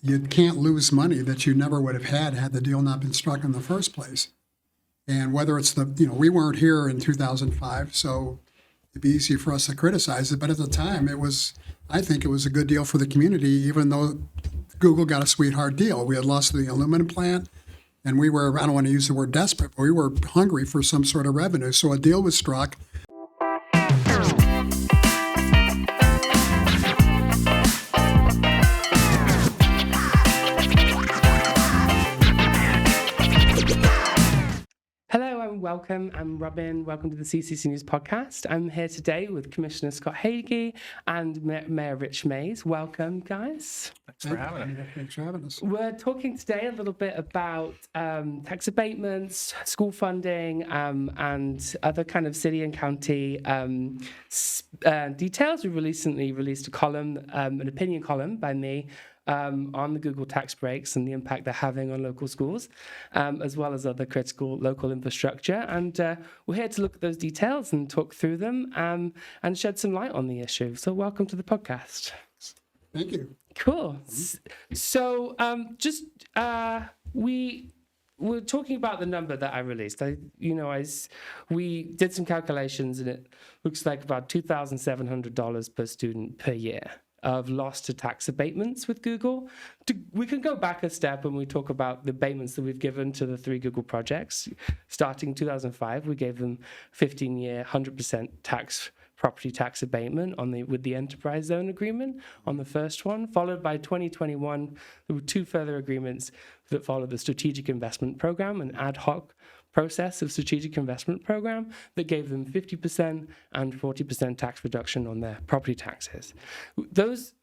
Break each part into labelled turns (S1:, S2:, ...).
S1: you can't lose money that you never would have had the deal not been struck in the first place. And whether it's we weren't here in 2005, so it'd be easy for us to criticize it. But at the time, I think it was a good deal for the community, even though Google got a sweetheart deal. We had lost the aluminum plant, and we were, I don't want to use the word desperate, but we were hungry for some sort of revenue. So a deal was struck.
S2: Welcome. I'm Robin. Welcome to the CCCNews Podcast. I'm here today with Commissioner Scott Hagee and Mayor Rich Mays. Welcome, guys.
S3: Thanks for having
S1: us.
S2: We're talking today a little bit about tax abatements, school funding, and other kind of city and county details. We recently released a column, an opinion column by me, on the Google tax breaks and the impact they're having on local schools, as well as other critical local infrastructure. And we're here to look at those details and talk through them and shed some light on the issue. So welcome to the podcast.
S1: Thank you.
S2: Cool. So we were talking about the number that I released. We did some calculations, and it looks like about $2,700 per student per year of loss to tax abatements with Google. We can go back a step when we talk about the abatements that we've given to the 3 Google projects. Starting in 2005, we gave them 15-year, 100% property tax abatement with the enterprise zone agreement on the first one, followed by 2021. There were 2 further agreements that followed the strategic investment program, an ad hoc process of strategic investment program that gave them 50% and 40% tax reduction on their property taxes.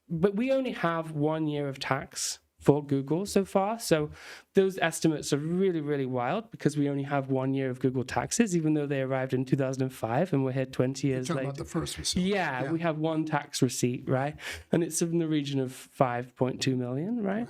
S2: But we only have 1 year of tax for Google so far. So those estimates are really, really wild because we only have 1 year of Google taxes, even though they arrived in 2005 and we're here 20 years later.
S1: About the first receipt.
S2: Yeah, we have 1 tax receipt, right? And it's in the region of 5.2 million, right?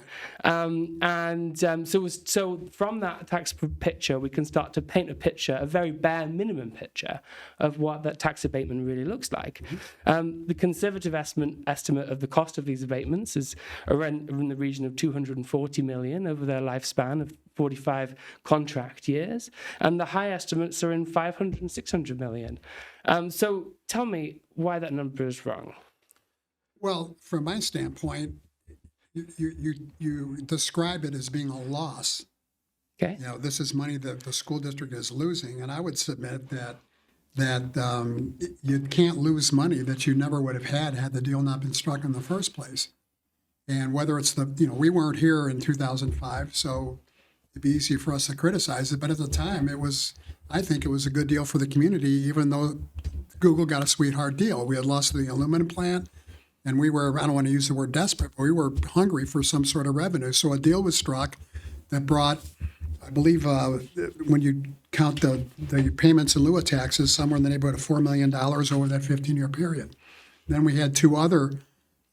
S2: So from that tax picture, we can start to paint a picture, a very bare minimum picture of what that tax abatement really looks like. Mm-hmm. The conservative estimate of the cost of these abatements is around in the region of 240 million over their lifespan of 45 contract years, and the high estimates are in 500 and 600 million. So tell me why that number is wrong.
S1: Well, from my standpoint, you describe it as being a loss.
S2: Okay.
S1: This is money that the school district is losing, and I would submit that you can't lose money that you never would have had the deal not been struck in the first place. And whether it's we weren't here in 2005, so it'd be easy for us to criticize it. But at the time, I think it was a good deal for the community, even though Google got a sweetheart deal. We had lost the aluminum plant, and we were, I don't want to use the word desperate, but we were hungry for some sort of revenue. So a deal was struck that brought, I believe, when you count the payments in lieu of taxes, somewhere in the neighborhood of $4 million over that 15-year period. Then we had 2 other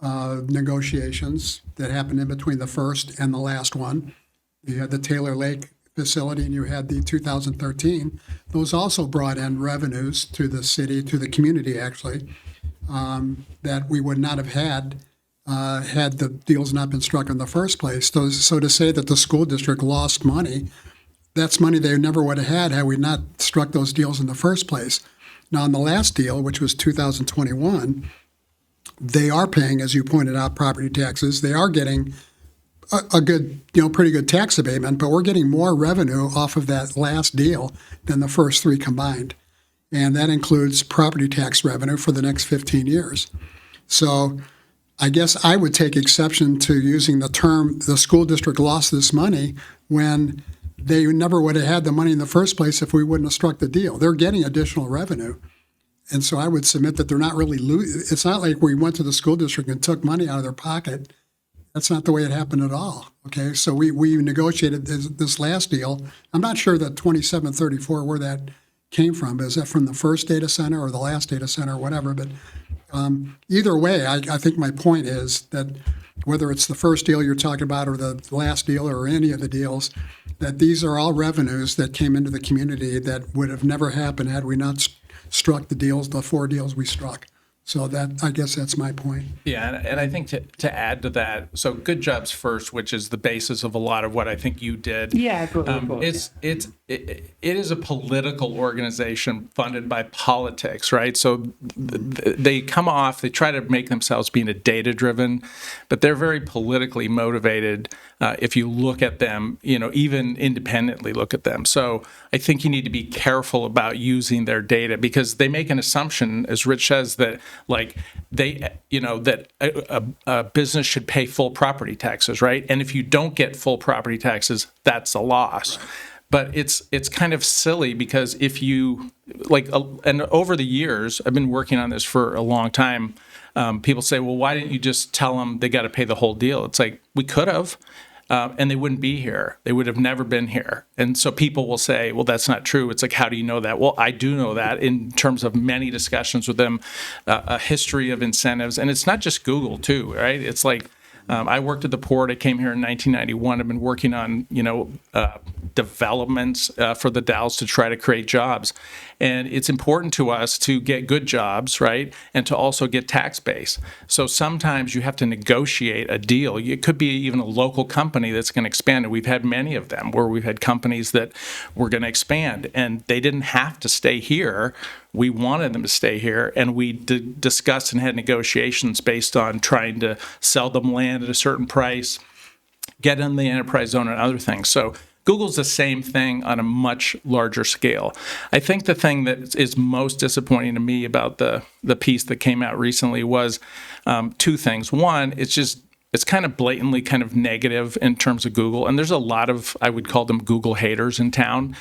S1: negotiations that happened in between the first and the last one. You had the Taylor Lake facility and you had the 2013. Those also brought in revenues to the city, to the community actually, that we would not have had the deals not been struck in the first place. So to say that the school district lost money, that's money they never would have had we not struck those deals in the first place. Now, in the last deal, which was 2021, they are paying, as you pointed out, property taxes. They are getting a good, pretty good tax abatement, but we're getting more revenue off of that last deal than the first 3 combined. And that includes property tax revenue for the next 15 years. So I guess I would take exception to using the term the school district lost this money when they never would have had the money in the first place if we wouldn't have struck the deal. They're getting additional revenue. And so I would submit that they're not really it's not like we went to the school district and took money out of their pocket. That's not the way it happened at all. Okay, so we negotiated this last deal. I'm not sure that 2734 where that came from. Is that from the first data center or the last data center or whatever? But either way, I think my point is that whether it's the first deal you're talking about or the last deal or any of the deals, that these are all revenues that came into the community that would have never happened had we not struck the 4 deals we struck. So that, I guess that's my point.
S3: Yeah, and I think to add to that, so Good Jobs First, which is the basis of a lot of what I think you did.
S2: Yeah, I brought the report.
S3: It is a political organization funded by politics, right? So they come off, they try to make themselves being a data-driven, but they're very politically motivated. If you look at them, even independently look at them. So I think you need to be careful about using their data because they make an assumption, as Rich says, that that a business should pay full property taxes, right? And if you don't get full property taxes, that's a loss. Right. But it's kind of silly because if you and over the years, I've been working on this for a long time. People say, well, why didn't you just tell them they got to pay the whole deal? It's like, we could have. And they wouldn't be here. They would have never been here. And so people will say, well, that's not true. It's like, how do you know that? Well, I do know that in terms of many discussions with them, a history of incentives. And it's not just Google, too, right? It's like, I worked at the port. I came here in 1991. I've been working on, developments for the Dalles to try to create jobs. And it's important to us to get good jobs, right? And to also get tax base. So sometimes you have to negotiate a deal. It could be even a local company that's going to expand. And we've had many of them where we've had companies that were going to expand and they didn't have to stay here. We wanted them to stay here, and we discussed and had negotiations based on trying to sell them land at a certain price, get in the enterprise zone, and other things. So Google's the same thing on a much larger scale. I think the thing that is most disappointing to me about the piece that came out recently was two things. One, it's kind of blatantly kind of negative in terms of Google. And there's a lot of, I would call them Google haters in town.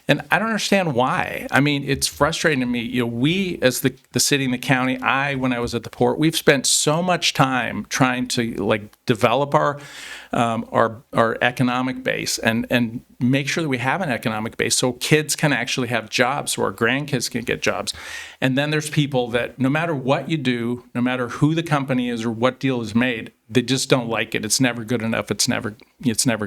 S3: And I don't understand why. I mean, it's frustrating to me. We, as the city and the county, when I was at the port, we've spent so much time trying to develop our economic base and make sure that we have an economic base so kids can actually have jobs, so our grandkids can get jobs. And then there's people that no matter what you do, no matter who the company is or what deal is made, they just don't like it. It's never good enough. It's never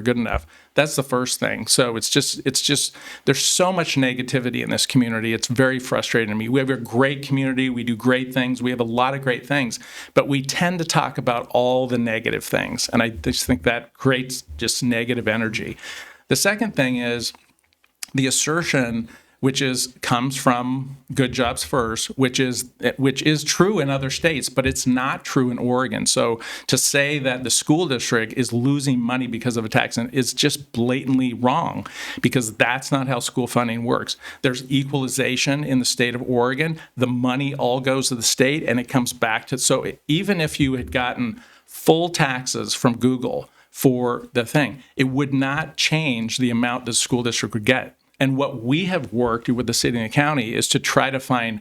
S3: good enough. That's the first thing. So it's just there's so much negativity in this community. It's very frustrating to me. We have a great community. We do great things. We have a lot of great things, but we tend to talk about all the negative things. And I just think that creates just negative energy. The second thing is the assertion, which comes from Good Jobs First, which is true in other states, but it's not true in Oregon. So to say that the school district is losing money because of a tax is just blatantly wrong, because that's not how school funding works. There's equalization in the state of Oregon. The money all goes to the state, and it comes back to. So even if you had gotten full taxes from Google for the thing, it would not change the amount the school district would get. And what we have worked with the city and the county is to try to find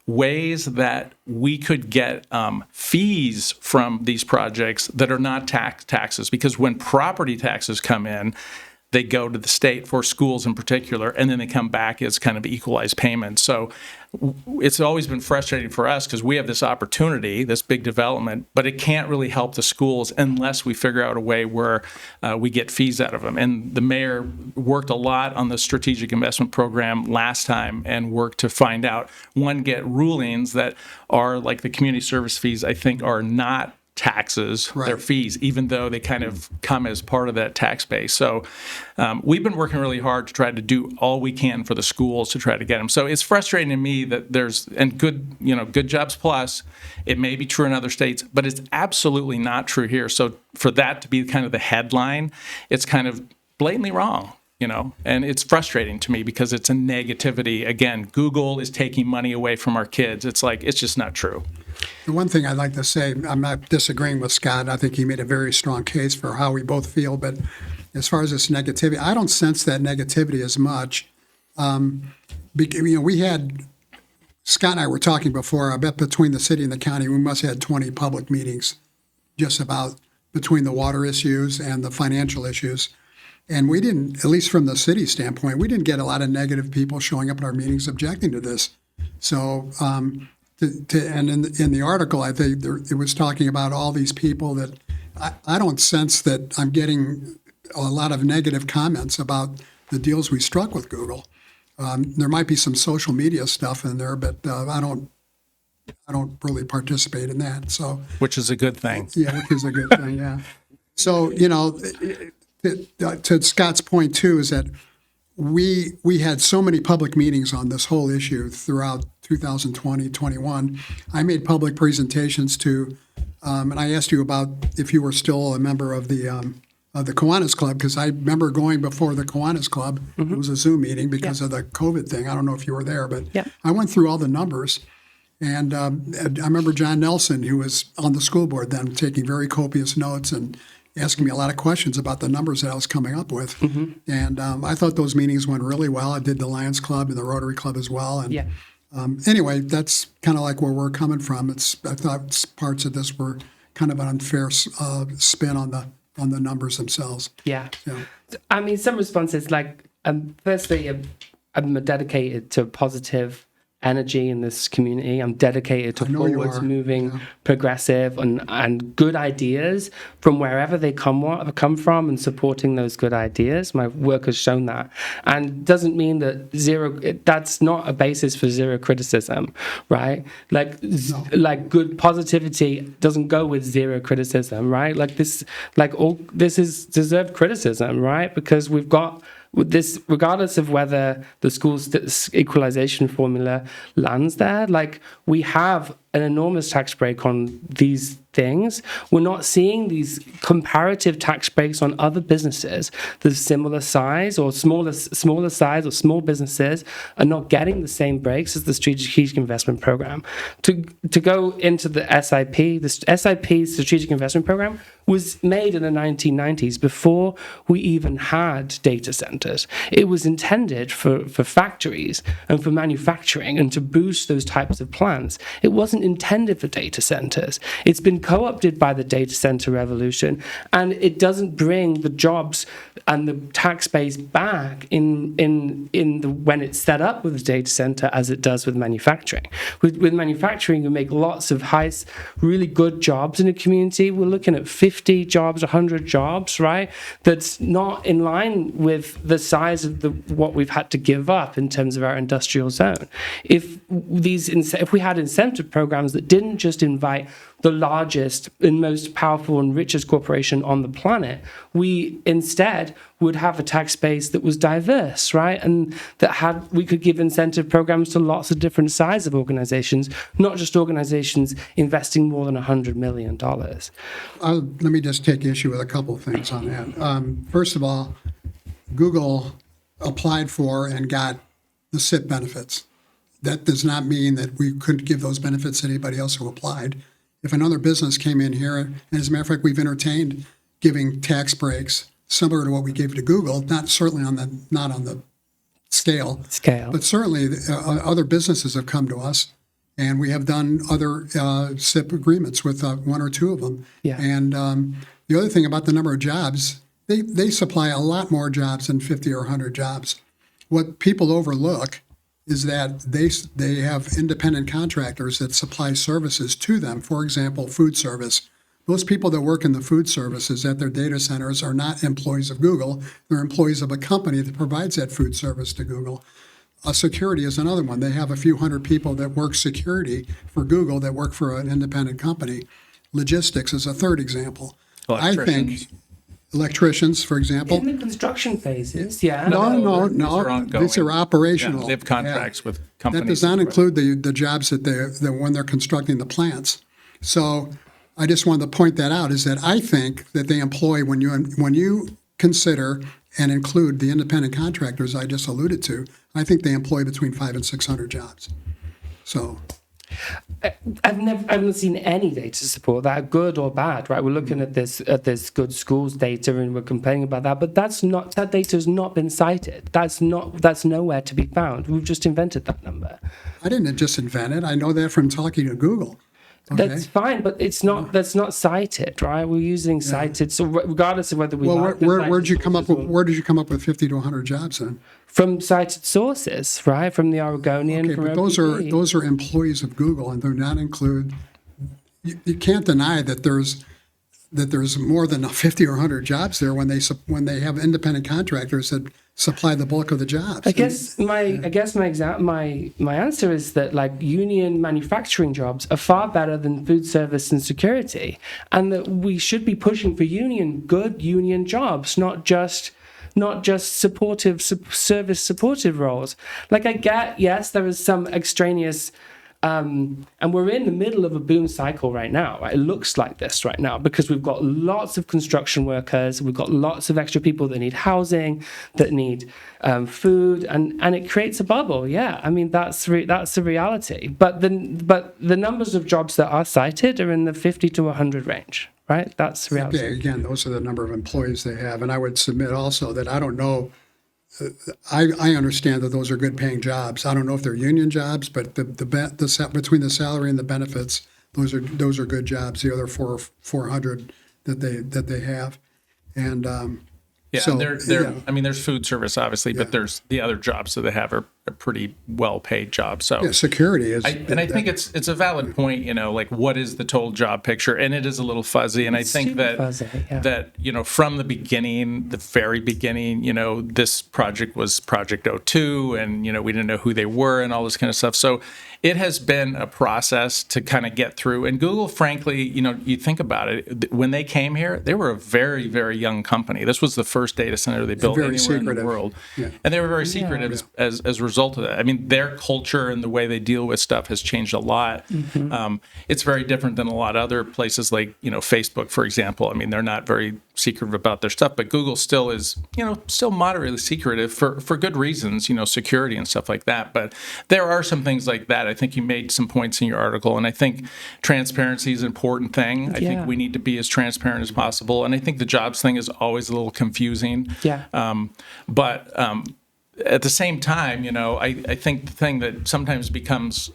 S3: ways that we could get fees from these projects that are not taxes. Because when property taxes come in, they go to the state for schools in particular, and then they come back as kind of equalized payments. So it's always been frustrating for us because we have this opportunity, this big development, but it can't really help the schools unless we figure out a way where we get fees out of them. And the mayor worked a lot on the strategic investment program last time and worked to find out, get rulings that are like the community service fees, I think, are not taxes, right. Their fees, even though they kind of come as part of that tax base. So we've been working really hard to try to do all we can for the schools to try to get them. So it's frustrating to me that Good Jobs Plus, it may be true in other states, but it's absolutely not true here. So for that to be kind of the headline, it's kind of blatantly wrong. And it's frustrating to me because it's a negativity. Again, Google is taking money away from our kids. It's just not true.
S1: The one thing I'd like to say, I'm not disagreeing with Scott. I think he made a very strong case for how we both feel. But as far as this negativity, I don't sense that negativity as much. We had, Scott and I were talking before, I bet between the city and the county, we must have had 20 public meetings just about between the water issues and the financial issues. And we didn't, at least from the city standpoint, we didn't get a lot of negative people showing up at our meetings objecting to this. So, and in the article, I think it was talking about all these people that I don't sense that I'm getting a lot of negative comments about the deals we struck with Google. There might be some social media stuff in there, but I don't don't really participate in that. So,
S3: which is a good thing.
S1: yeah, which is a good thing, yeah. So, to Scott's point too, is that we had so many public meetings on this whole issue throughout 2020, 21. I made public presentations to, and I asked you about if you were still a member of the Kiwanis Club, because I remember going before the Kiwanis Club. It was a Zoom meeting because of the COVID thing. I don't know if you were there, but I went through all the numbers. And I remember John Nelson, who was on the school board then, taking very copious notes and asking me a lot of questions about the numbers that I was coming up with. And I thought those meetings went really well. I did the Lions Club and the Rotary Club as well. And anyway, that's kind of like where we're coming from. I thought parts of this were kind of an unfair spin on the numbers themselves.
S2: Yeah. I mean, some responses like, firstly, I'm dedicated to positive energy in this community. I'm dedicated to forwards moving, progressive and good ideas from wherever they come from, and supporting those good ideas. My work has shown that. And doesn't mean that that's not a basis for zero criticism, right? Like good positivity doesn't go with zero criticism, right? This is deserved criticism, right? Because we've got this, regardless of whether the school's equalization formula lands there, we have an enormous tax break on these things. We're not seeing these comparative tax breaks on other businesses that are similar size or smaller size, or small businesses are not getting the same breaks as the Strategic Investment Program. To go into the SIP Strategic Investment Program was made in the 1990s, before we even had data centers. It was intended for factories and for manufacturing and to boost those types of plants. It wasn't intended for data centers. It's been co-opted by the data center revolution, and it doesn't bring the jobs and the tax base back when it's set up with a data center as it does with manufacturing. With manufacturing, you make lots of really good jobs in a community. We're looking at 50 jobs, 100 jobs, right? That's not in line with the size of what we've had to give up in terms of our industrial zone. If we had incentive programs that didn't just invite the largest and most powerful and richest corporation on the planet, we instead would have a tax base that was diverse, right? And we could give incentive programs to lots of different sizes of organizations, not just organizations investing more than $100 million.
S1: Let me just take issue with a couple of things on that. First of all, Google applied for and got the SIP benefits. That does not mean that we couldn't give those benefits to anybody else who applied. If another business came in here, and as a matter of fact, we've entertained giving tax breaks similar to what we gave to Google, not on the scale, but certainly other businesses have come to us, and we have done other SIP agreements with one or two of them. Yeah. And the other thing about the number of jobs, they supply a lot more jobs than 50 or 100 jobs. What people overlook is that they have independent contractors that supply services to them. For example, food service. Those people that work in the food services at their data centers are not employees of Google. They're employees of a company that provides that food service to Google. Security is another one. They have a few hundred people that work security for Google that work for an independent company. Logistics is a third example. I think electricians, for example.
S2: In the construction phases, yeah.
S1: No. These are operational.
S3: Yeah, they have contracts with companies.
S1: That does not include the jobs that when they're constructing the plants. So I just wanted to point that out, is that I think that they employ, when you consider and include the independent contractors I just alluded to, I think they employ between 500 and 600 jobs. So
S2: I haven't seen any data to support that, good or bad, right? We're looking at this good schools data, and we're complaining about that, but that data has not been cited. That's nowhere to be found. We've just invented that number.
S1: I didn't just invent it. I know that from talking to Google.
S2: Okay. That's fine, but that's not cited, right? We're using cited, so regardless of whether we
S1: where did you come up with 50 to 100 jobs then?
S2: From cited sources, right? From the Oregonian.
S1: Okay, but those are employees of Google, and they're not include. You can't deny that there's that there's more than 50 or 100 jobs there when they have independent contractors that supply the bulk of the jobs.
S2: I guess my answer is that like union manufacturing jobs are far better than food service and security, and that we should be pushing for good union jobs, not just service supportive roles. Like I get, yes, there is some extraneous. And we're in the middle of a boom cycle right now. Right? It looks like this right now because we've got lots of construction workers, we've got lots of extra people that need housing, that need food, and it creates a bubble. Yeah, I mean that's the reality. But the numbers of jobs that are cited are in the 50 to 100 range. Right, that's the reality.
S1: Okay, again, those are the number of employees they have, and I would submit also that I don't know. I understand that those are good paying jobs. I don't know if they're union jobs, but between the salary and the benefits, those are good jobs. The other 400 that they have, and
S3: I mean, there's food service obviously, but there's the other jobs that they have are pretty well paid jobs. So
S1: security is,
S3: I think it's a valid point. Like what is the total job picture, and it is a little fuzzy. And I think that from the beginning, the very beginning, this project was Project 02, and we didn't know who they were and all this kind of stuff. So it has been a process to kind of get through. And Google, frankly, you think about it, when they came here, they were a very, very young company. This was the first data center they built anywhere in the world. Yeah. And they were very secretive as a result of that. I mean, their culture and the way they deal with stuff has changed a lot. Mm-hmm. It's very different than a lot of other places like, Facebook, for example. I mean, they're not very secretive about their stuff, but Google still is, still moderately secretive for good reasons, security and stuff like that. But there are some things like that. I think you made some points in your article, and I think transparency is an important thing. I think we need to be as transparent as possible. And I think the jobs thing is always a little confusing. Yeah. But at the same time, I think the thing that sometimes becomes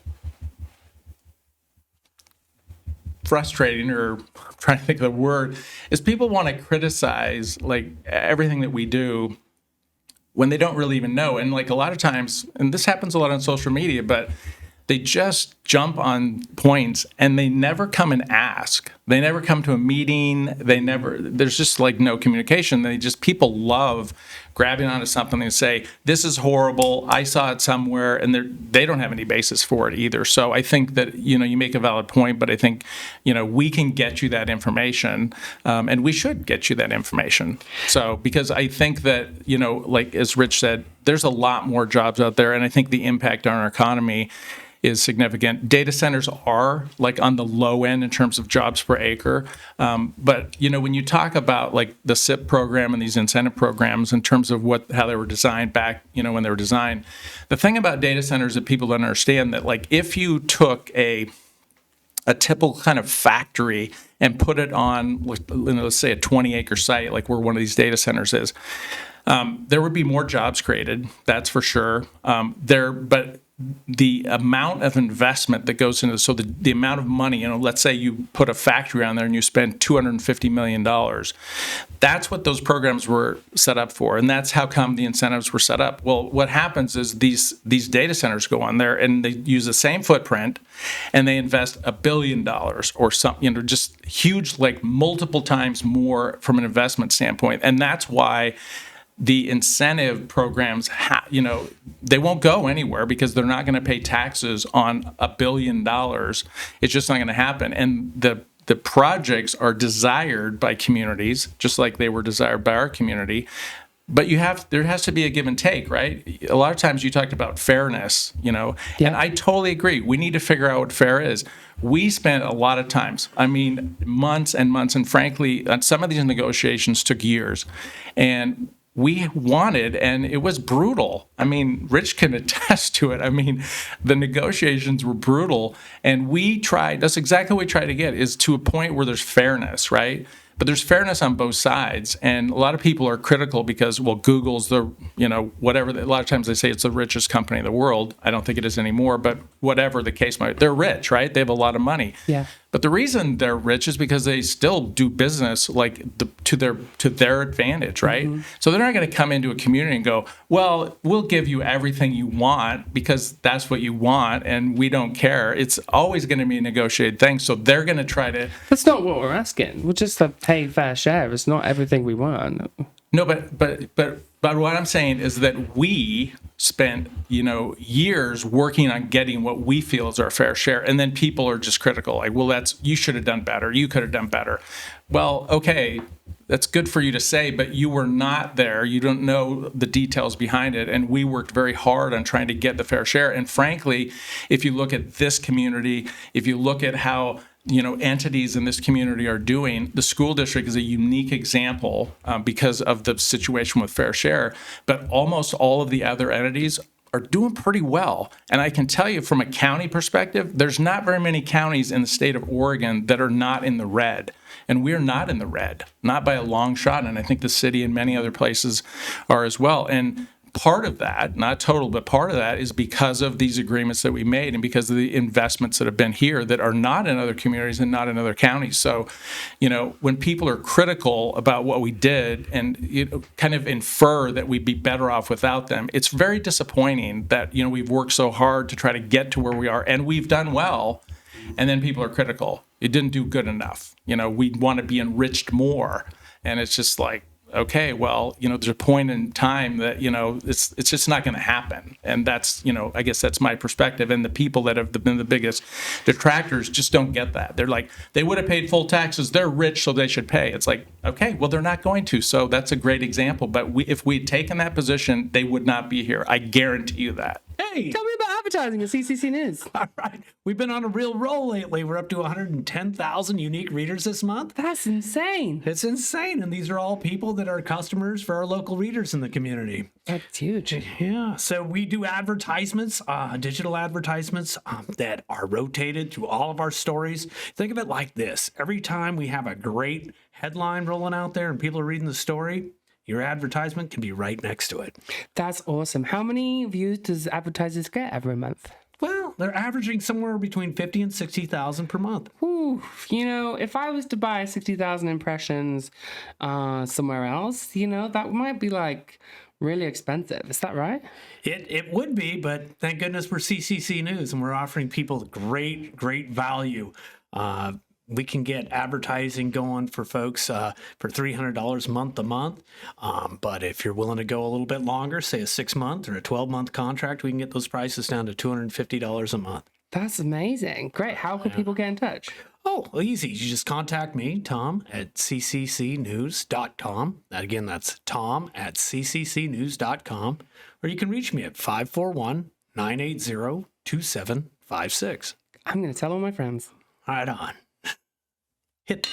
S3: frustrating, or I'm trying to think of the word, is people want to criticize like everything that we do when they don't really even know. And like a lot of times, and this happens a lot on social media, but they just jump on points and they never come and ask. They never come to a meeting. There's just like no communication. People love grabbing onto something and say, this is horrible. I saw it somewhere, and they don't have any basis for it either. So I think that, you make a valid point, but I think, we can get you that information, and we should get you that information. So, because I think that, like as Rich said, there's a lot more jobs out there, and I think the impact on our economy is significant. Data centers are like on the low end in terms of jobs per acre. But, when you talk about like the SIP program and these incentive programs in terms of how they were designed back, when they were designed, the thing about data centers that people don't understand that like if you took a typical kind of factory and put it on, let's say a 20-acre site, like where one of these data centers is, there would be more jobs created. That's for sure. But the amount of investment that goes into so the amount of money, let's say you put a factory on there and you spend $250 million. That's what those programs were set up for. And that's how come the incentives were set up. Well, what happens is these data centers go on there and they use the same footprint and they invest $1 billion or something, just huge, like multiple times more from an investment standpoint. And that's why the incentive programs, they won't go anywhere because they're not going to pay taxes on $1 billion. It's just not going to happen. And the projects are desired by communities, just like they were desired by our community. But there has to be a give and take, right? A lot of times you talked about fairness, and I totally agree. We need to figure out what fair is. We spent a lot of times, months and months, and frankly, some of these negotiations took years. And we wanted, and it was brutal. Rich can attest to it. The negotiations were brutal, and that's exactly what we tried to get, is to a point where there's fairness, right? But there's fairness on both sides, and a lot of people are critical because, well, Google's the, whatever. A lot of times they say it's the richest company in the world. I don't think it is anymore, but whatever the case might be, they're rich, right? They have a lot of money.
S2: Yeah.
S3: But the reason they're rich is because they still do business like to their advantage, right? So they're not going to come into a community and go, well, we'll give you everything you want because that's what you want and we don't care. It's always going to be a negotiated thing. So they're going to try to.
S2: That's not what we're asking. We're just to pay fair share. It's not everything we want.
S3: No, but what I'm saying is that we spent, years working on getting what we feel is our fair share, and then people are just critical, like, well, you should have done better, you could have done better. Well, okay, that's good for you to say, but you were not there. You don't know the details behind it, and we worked very hard on trying to get the fair share. And frankly, if you look at this community, if you look at how entities in this community are doing. The school district is a unique example because of the situation with fair share, but almost all of the other entities are doing pretty well. And I can tell you from a county perspective, there's not very many counties in the state of Oregon that are not in the red. And we're not in the red, not by a long shot. And I think the city and many other places are as well. And part of that, not total, but part of that is because of these agreements that we made and because of the investments that have been here that are not in other communities and not in other counties. So, when people are critical about what we did and kind of infer that we'd be better off without them, it's very disappointing that, we've worked so hard to try to get to where we are and we've done well. And then people are critical. It didn't do good enough. We want to be enriched more. And it's just like, okay, well, there's a point in time that, it's just not going to happen. And that's, I guess that's my perspective. And the people that have been the biggest detractors just don't get that. They're like, they would have paid full taxes. They're rich, so they should pay. It's like, okay, well, they're not going to. So that's a great example. But if we'd taken that position, they would not be here. I guarantee you that.
S4: Hey,
S2: Tell me about advertising at CCC News.
S4: all right. We've been on a real roll lately. We're up to 110,000 unique readers this month.
S2: That's insane.
S4: It's insane. And these are all people that are customers for our local readers in the community.
S2: That's huge.
S4: Yeah. So we do advertisements, digital advertisements that are rotated through all of our stories. Think of it like this. Every time we have a great headline rolling out there and people are reading the story, your advertisement can be right next to it.
S2: That's awesome. How many views does advertisers get every month?
S4: Well, they're averaging somewhere between 50 and 60,000 per month.
S2: Ooh, if I was to buy 60,000 impressions somewhere else, that might be like really expensive. Is that right?
S4: It would be, but thank goodness for CCC News, and we're offering people great value. We can get advertising going for folks for $300 month to month. But if you're willing to go a little bit longer, say a 6-month or a 12-month contract, we can get those prices down to $250 a month.
S2: That's amazing. Great. How can people get in touch?
S4: Oh, well, easy. You just contact me, Tom, at CCCnews.com. That again, that's Tom at CCCnews.com. Or you can reach me at 541-980-2756.
S2: I'm going to tell all my friends.
S4: Right on. Hit.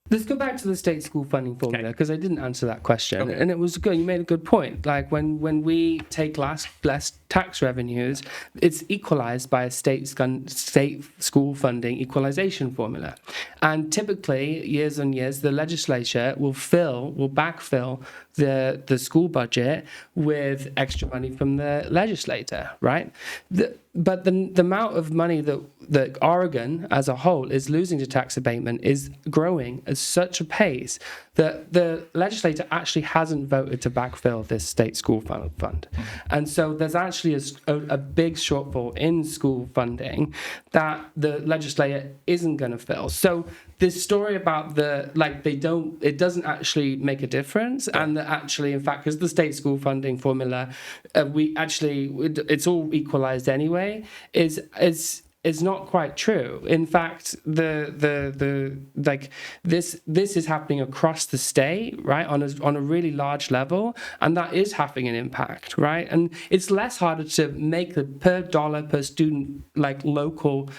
S2: Let's go back to the state school funding formula because I didn't answer that question, and it was good. You made a good point. Like when we take less tax revenues, it's equalized by a state school funding equalization formula, and typically, years on years, the legislature will backfill the school budget with extra money from the legislator, right? But the amount of money that Oregon as a whole is losing to tax abatement is growing at such a pace that the legislator actually hasn't voted to backfill this state school fund. And so there's actually a big shortfall in school funding that the legislator isn't going to fill. So this story about it doesn't actually make a difference, and that actually, in fact, because the state school funding formula, it's all equalized anyway, is not quite true. In fact, this is happening across the state, right, on a really large level, and that is having an impact, right? And it's less harder to make the per dollar per student local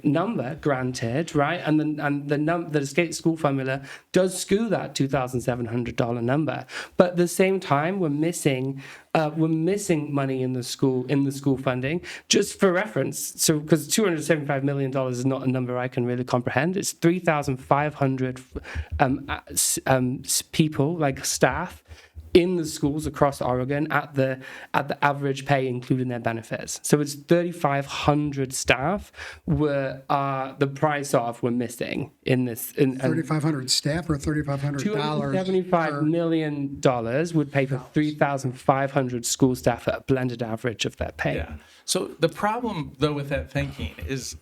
S2: number granted, right? And the state school formula does skew that $2,700 number, but at the same time we're missing money in the school funding. Just for reference, so because $275 million is not a number I can really comprehend, it's 3,500 people, staff, in the schools across Oregon at the average pay, including their benefits. So it's 3,500 staff were the price of were missing in this.
S1: 3,500 staff or $3,500?
S2: $275 million would pay for 3,500 school staff at a blended average of their pay.
S3: Yeah. So the problem, though, with that thinking is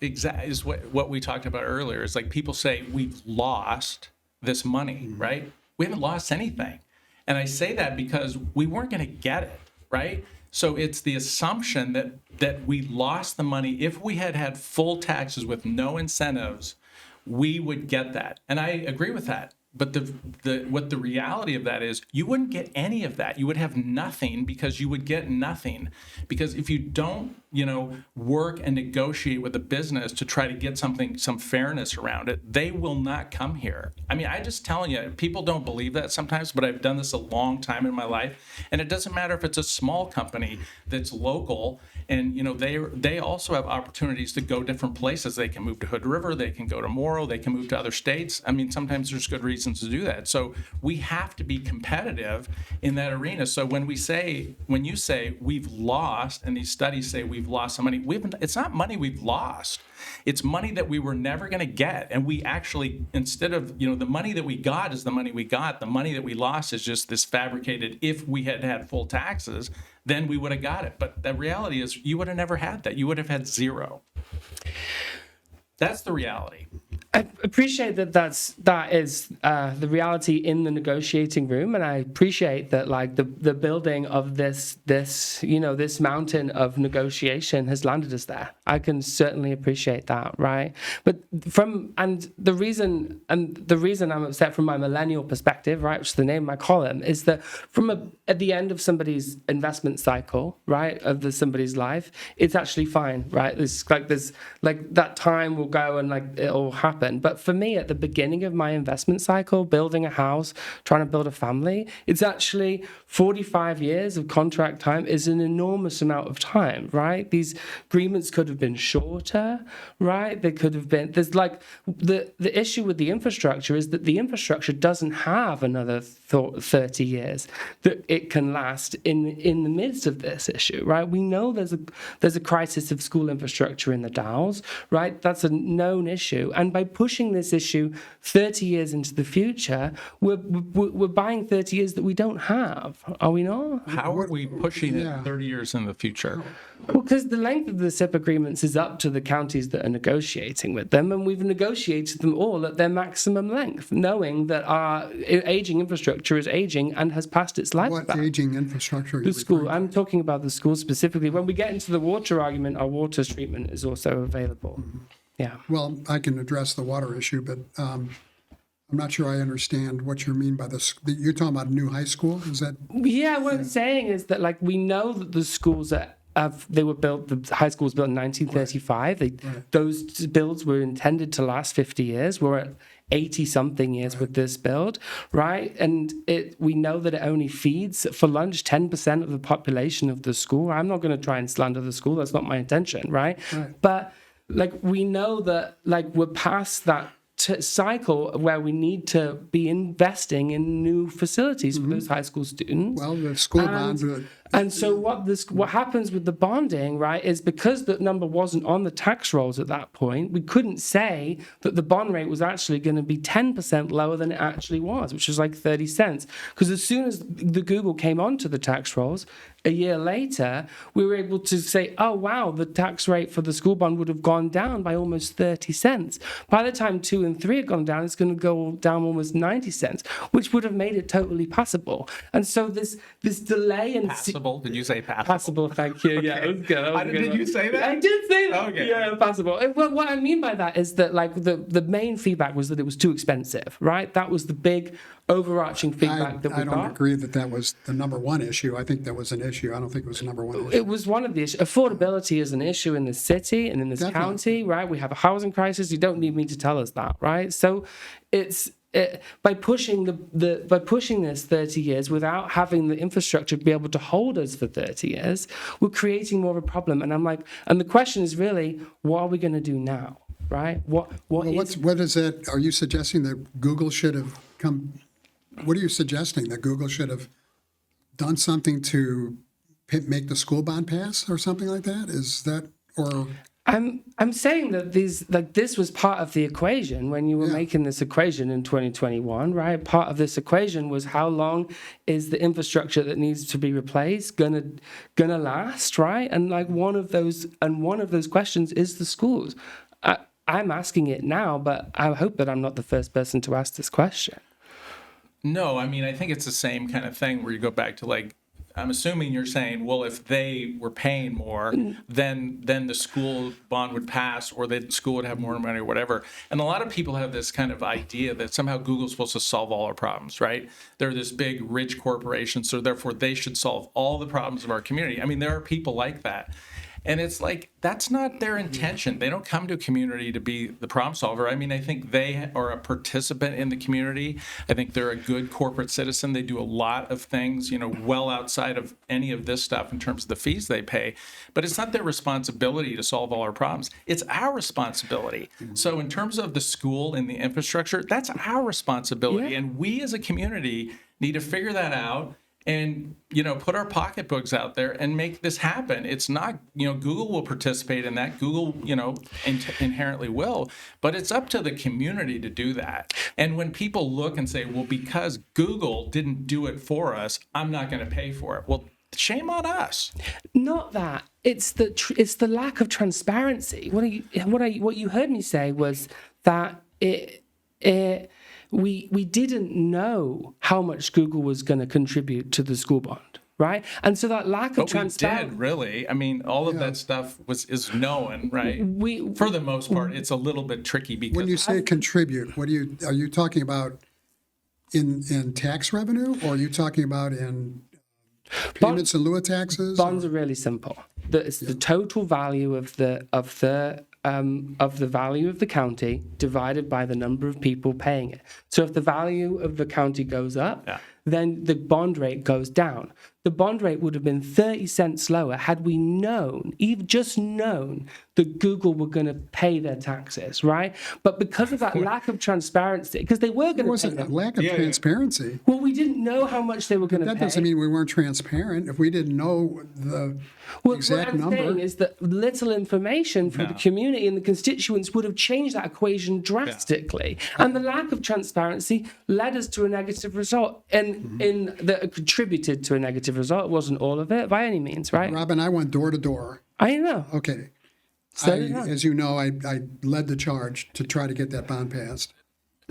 S3: what we talked about earlier. Is like people say we've lost this money, right? We haven't lost anything. And I say that because we weren't going to get it, right? So it's the assumption that we lost the money. If we had had full taxes with no incentives, we would get that. And I agree with that. But what the reality of that is, you wouldn't get any of that. You would have nothing because you would get nothing. Because if you don't, work and negotiate with the business to try to get some fairness around it, they will not come here. I mean, I just telling you, people don't believe that sometimes, but I've done this a long time in my life. And it doesn't matter if it's a small company that's local and, they also have opportunities to go different places. They can move to Hood River, they can go to Morrow, they can move to other states. I mean, sometimes there's good reasons to do that. So we have to be competitive in that arena. So when you say we've lost, and these studies say we've lost some money, it's not money we've lost. It's money that we were never going to get. And we actually, instead of, the money that we got is the money we got. The money that we lost is just this fabricated, if we had had full taxes, then we would have got it. But the reality is you would have never had that. You would have had zero. That's the reality.
S2: I appreciate that is the reality in the negotiating room, and I appreciate that like the building of this mountain of negotiation has landed us there. I can certainly appreciate that, right? But the reason I'm upset from my millennial perspective, right, which is the name of my column, is that at the end of somebody's investment cycle, right, of somebody's life, it's actually fine, right? There's that time will go and like it'll happen. But for me, at the beginning of my investment cycle, building a house, trying to build a family, it's actually 45 years of contract time is an enormous amount of time, right? These agreements could have been shorter, right? They could have been, there's like, the issue with the infrastructure is that the infrastructure doesn't have another 30 years that it can last in the midst of this issue, right? We know there's a crisis of school infrastructure in the Dalles, right? That's a known issue. And by pushing this issue 30 years into the future, we're buying 30 years that we don't have, are we not?
S3: How are we pushing it 30 years in the future?
S2: Well, because the length of the SIP agreements is up to the counties that are negotiating with them, and we've negotiated them all at their maximum length, knowing that our aging infrastructure is aging and has passed its lifespan.
S1: What aging infrastructure are you
S2: The school.
S1: referring to?
S2: I'm talking about the school specifically. When we get into the water argument, our water treatment is also available. Yeah.
S1: Well, I can address the water issue, but I'm not sure I understand what you mean by this. You're talking about a new high school? Is that?
S2: Yeah, what I'm saying is that like we know that the schools the high school was built in 1935. Those builds were intended to last 50 years. We're at 80-something years with this build, right? And we know that it only feeds for lunch 10% of the population of the school. I'm not going to try and slander the school. That's not my intention, right? But like we know that like we're past that cycle where we need to be investing in new facilities for those high school students.
S1: Well, the school bonds.
S2: And so what happens with the bonding, right, is because that number wasn't on the tax rolls at that point, we couldn't say that the bond rate was actually going to be 10% lower than it actually was, which was like 30 cents. Because as soon as the Google came onto the tax rolls, a year later, we were able to say, oh, wow, the tax rate for the school bond would have gone down by almost 30 cents. By the time 2 and 3 had gone down, it's going to go down almost 90 cents, which would have made it totally passable. And so this delay in...
S3: Passable? Did you say passable?
S2: Passable, thank you. Yeah, it was good.
S3: Did you say that?
S2: I did say that.
S3: Okay.
S2: Yeah, passable. Well, what I mean by that is that like the main feedback was that it was too expensive, right? That was the big overarching feedback that we got.
S1: I don't agree that was the number one issue. I think that was an issue. I don't think it was the number one issue.
S2: It was one of the issues. Affordability is an issue in this city and in this county, right? We have a housing crisis. You don't need me to tell us that, right? So by pushing this 30 years without having the infrastructure to be able to hold us for 30 years, we're creating more of a problem. And I'm like, and the question is really, what are we going to do now, right? What
S1: is that? Are you suggesting that Google should have come? What are you suggesting that Google should have done something to make the school bond pass or something like that? Is that, or?
S2: I'm saying that this was part of the equation when you were making this equation in 2021, right? Part of this equation was how long is the infrastructure that needs to be replaced gonna last, right? And like one of those questions is the schools. I'm asking it now, but I hope that I'm not the first person to ask this question.
S3: No, I mean, I think it's the same kind of thing where you go back to like, I'm assuming you're saying, well, if they were paying more, then the school bond would pass, or the school would have more money or whatever. And a lot of people have this kind of idea that somehow Google's supposed to solve all our problems, right? They're this big, rich corporation, so therefore they should solve all the problems of our community. I mean, there are people like that. And it's like, that's not their intention. They don't come to a community to be the problem solver. I mean, I think they are a participant in the community. I think they're a good corporate citizen. They do a lot of things, well outside of any of this stuff in terms of the fees they pay. But it's not their responsibility to solve all our problems. It's our responsibility. So in terms of the school and the infrastructure, that's our responsibility.
S2: Yeah.
S3: And we as a community need to figure that out and, put our pocketbooks out there and make this happen. It's not, Google will participate in that. Google, inherently will, but it's up to the community to do that. And when people look and say, well, because Google didn't do it for us, I'm not going to pay for it. Well, shame on us.
S2: Not that. It's the lack of transparency. What you heard me say was that we didn't know how much Google was going to contribute to the school bond, right? And so that lack of transparency.
S3: We did, really. I mean, all of that stuff is known, right? For the most part, it's a little bit tricky because
S1: When you say contribute, are you talking about in tax revenue, or are you talking about in payments in lieu of taxes?
S2: Bonds are really simple. It's the total value of the value of the county divided by the number of people paying it. So if the value of the county goes up, then the bond rate goes down. The bond rate would have been 30 cents lower had we known, even just known, that Google were going to pay their taxes, right? But because of that lack of transparency, because they were going to pay
S1: wasn't a lack of transparency.
S2: well, we didn't know how much they were going to pay.
S1: That doesn't mean we weren't transparent. If we didn't know the exact
S2: what I'm saying
S1: number.
S2: is that little information from the community and the constituents would have changed that equation drastically. And the lack of transparency led us to a negative result, and that contributed to a negative result. It wasn't all of it by any means, right?
S1: Robin, I went door to door.
S2: I know.
S1: Okay.
S2: So did I.
S1: As you know, I led the charge to try to get that bond passed.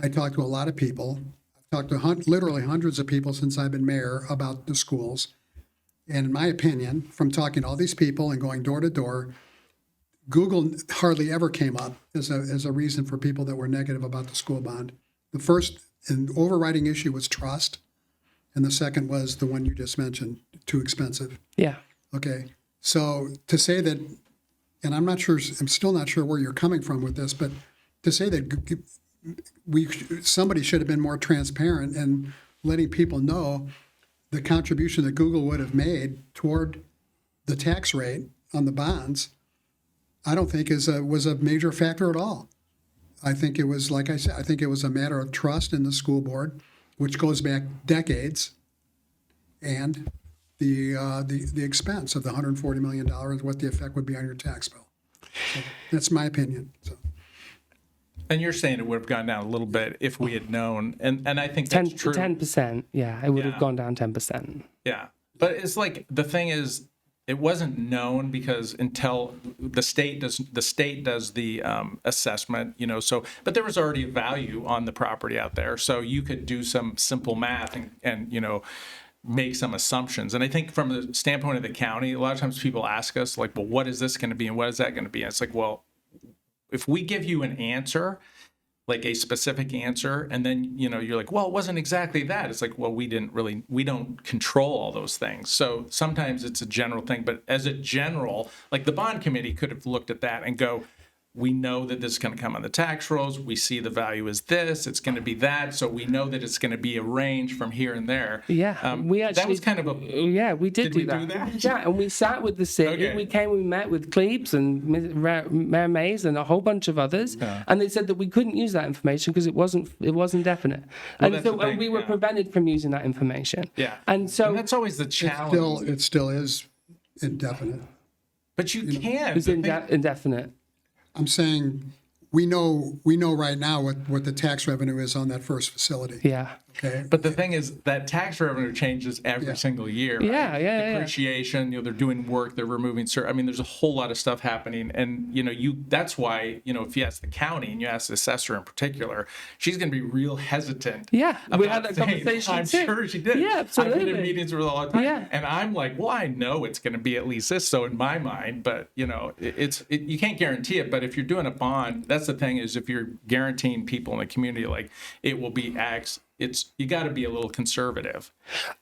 S1: I talked to a lot of people. I've talked to literally hundreds of people since I've been mayor about the schools. And in my opinion, from talking to all these people and going door to door, Google hardly ever came up as a reason for people that were negative about the school bond. The first and overriding issue was trust. And the second was the one you just mentioned, too expensive.
S2: Yeah.
S1: Okay. So to say that, and I'm still not sure where you're coming from with this, but to say that somebody should have been more transparent and letting people know the contribution that Google would have made toward the tax rate on the bonds, I don't think was a major factor at all. I think it was, like I said, I think it was a matter of trust in the school board, which goes back decades, and the expense of the $140 million, what the effect would be on your tax bill. So that's my opinion. So.
S3: And you're saying it would have gone down a little bit if we had known, and I think that's true.
S2: 10%. Yeah, it would have gone down 10%.
S3: Yeah, but it's like the thing is, it wasn't known because until the state does the assessment, So, but there was already a value on the property out there, so you could do some simple math and make some assumptions. And I think from the standpoint of the county, a lot of times people ask us like, well, what is this going to be and what is that going to be? And it's like, well, if we give you an answer, like a specific answer, and then, you're like, well, it wasn't exactly that. It's like, well, we don't control all those things. So sometimes it's a general thing, but as a general, like the bond committee could have looked at that and go, we know that this is going to come on the tax rolls. We see the value is this, it's going to be that. So we know that it's going to be a range from here and there.
S2: Yeah, we actually,
S3: that was kind of a,
S2: yeah, we did do
S3: we
S2: that.
S3: do that?
S2: Yeah, and we sat with the city.
S3: Okay.
S2: We met with Cleves and Mayor Mays and a whole bunch of others, and they said that we couldn't use that information because it wasn't definite,
S3: Well,
S2: and so and we were prevented from using that information.
S3: Yeah.
S2: And so
S3: that's always the challenge.
S1: It still is indefinite.
S3: But you can.
S2: it's indefinite.
S1: I'm saying we know right now what the tax revenue is on that first facility.
S2: Yeah.
S1: Okay.
S3: But the thing is that tax revenue changes every single year. Right?
S2: Yeah.
S3: Depreciation, they're doing work, they're removing I mean, there's a whole lot of stuff happening. And, that's why, if you ask the county and you ask the assessor in particular, she's going to be real hesitant.
S2: Yeah, we had
S3: about
S2: that
S3: saying,
S2: conversation
S3: I'm
S2: too.
S3: sure she did.
S2: Yeah, absolutely.
S3: I've been in meetings with her all the time.
S2: Yeah.
S3: And I'm like, well, I know it's going to be at least this. So in my mind, but, you can't guarantee it. But if you're doing a bond, that's the thing is if you're guaranteeing people in the community, like it will be X, you got to be a little conservative.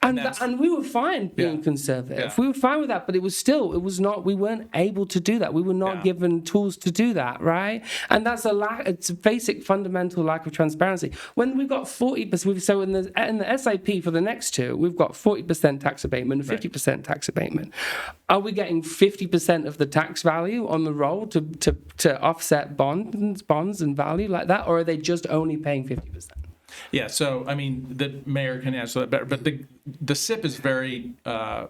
S2: And we were fine being conservative.
S3: Yeah.
S2: We were fine with that, but it was not, we weren't able to do that. We were not given tools to do that, right? And that's it's a basic fundamental lack of transparency. When we've got 40%, so in the SIP for the next two, we've got 40% tax abatement and 50% tax abatement. Are we getting 50% of the tax value on the roll to offset bonds and value like that? Or are they just only paying 50%?
S3: Yeah, so I mean, the mayor can answer that better, but the SIP is very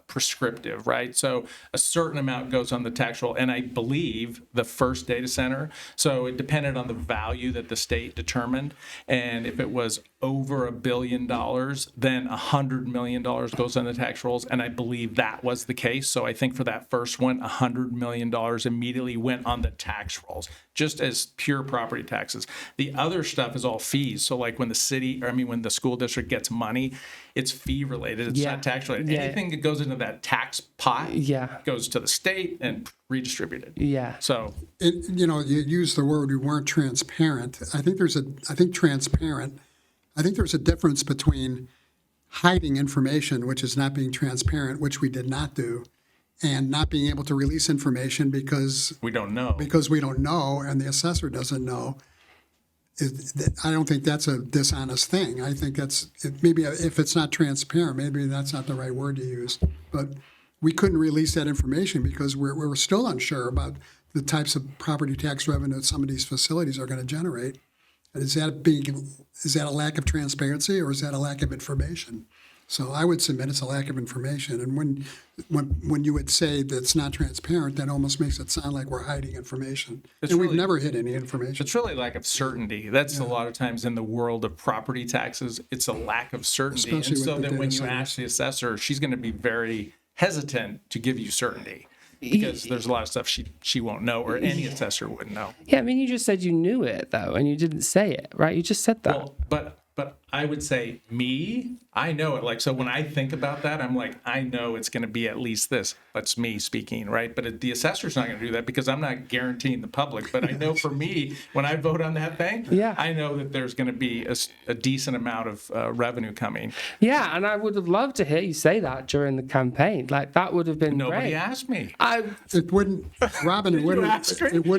S3: prescriptive, right? So a certain amount goes on the tax roll, and I believe the first data center. So it depended on the value that the state determined, and if it was over $1 billion, then $100 million goes on the tax rolls, and I believe that was the case. So I think for that first one, $100 million immediately went on the tax rolls, just as pure property taxes. The other stuff is all fees. So like when when the school district gets money, it's fee related. It's not tax related.
S2: Yeah.
S3: Anything that goes into that tax pot goes to the state and redistributed.
S2: Yeah.
S3: So
S1: You use the word we weren't transparent. I think there's a difference between hiding information, which is not being transparent, which we did not do, and not being able to release information because
S3: we don't know.
S1: And the assessor doesn't know. I don't think that's a dishonest thing. I think maybe if it's not transparent, maybe that's not the right word to use. But we couldn't release that information because we're still unsure about the types of property tax revenue that some of these facilities are going to generate. And is that a lack of transparency or is that a lack of information? So I would submit it's a lack of information. And when you would say that it's not transparent, that almost makes it sound like we're hiding information. We've never hid any information.
S3: It's really lack of certainty. That's a lot of times in the world of property taxes, it's a lack of certainty.
S1: Especially
S3: and so
S1: with the
S3: then when
S1: data
S3: you
S1: centers.
S3: ask the assessor, she's going to be very hesitant to give you certainty because there's a lot of stuff she won't know or any assessor wouldn't know.
S2: Yeah, I mean, you just said you knew it, though, and you didn't say it, right? You just said that.
S3: Well, but I would say I know it. Like, so when I think about that, I'm like, I know it's going to be at least this. That's me speaking, right? But the assessor's not going to do that because I'm not guaranteeing the public. But I know for me, when I vote on that thing, I know that there's going to be a decent amount of revenue coming.
S2: Yeah, and I would have loved to hear you say that during the campaign. Like, that would have been
S3: Nobody
S2: great.
S3: asked me.
S1: It wouldn't, Robin. It wouldn't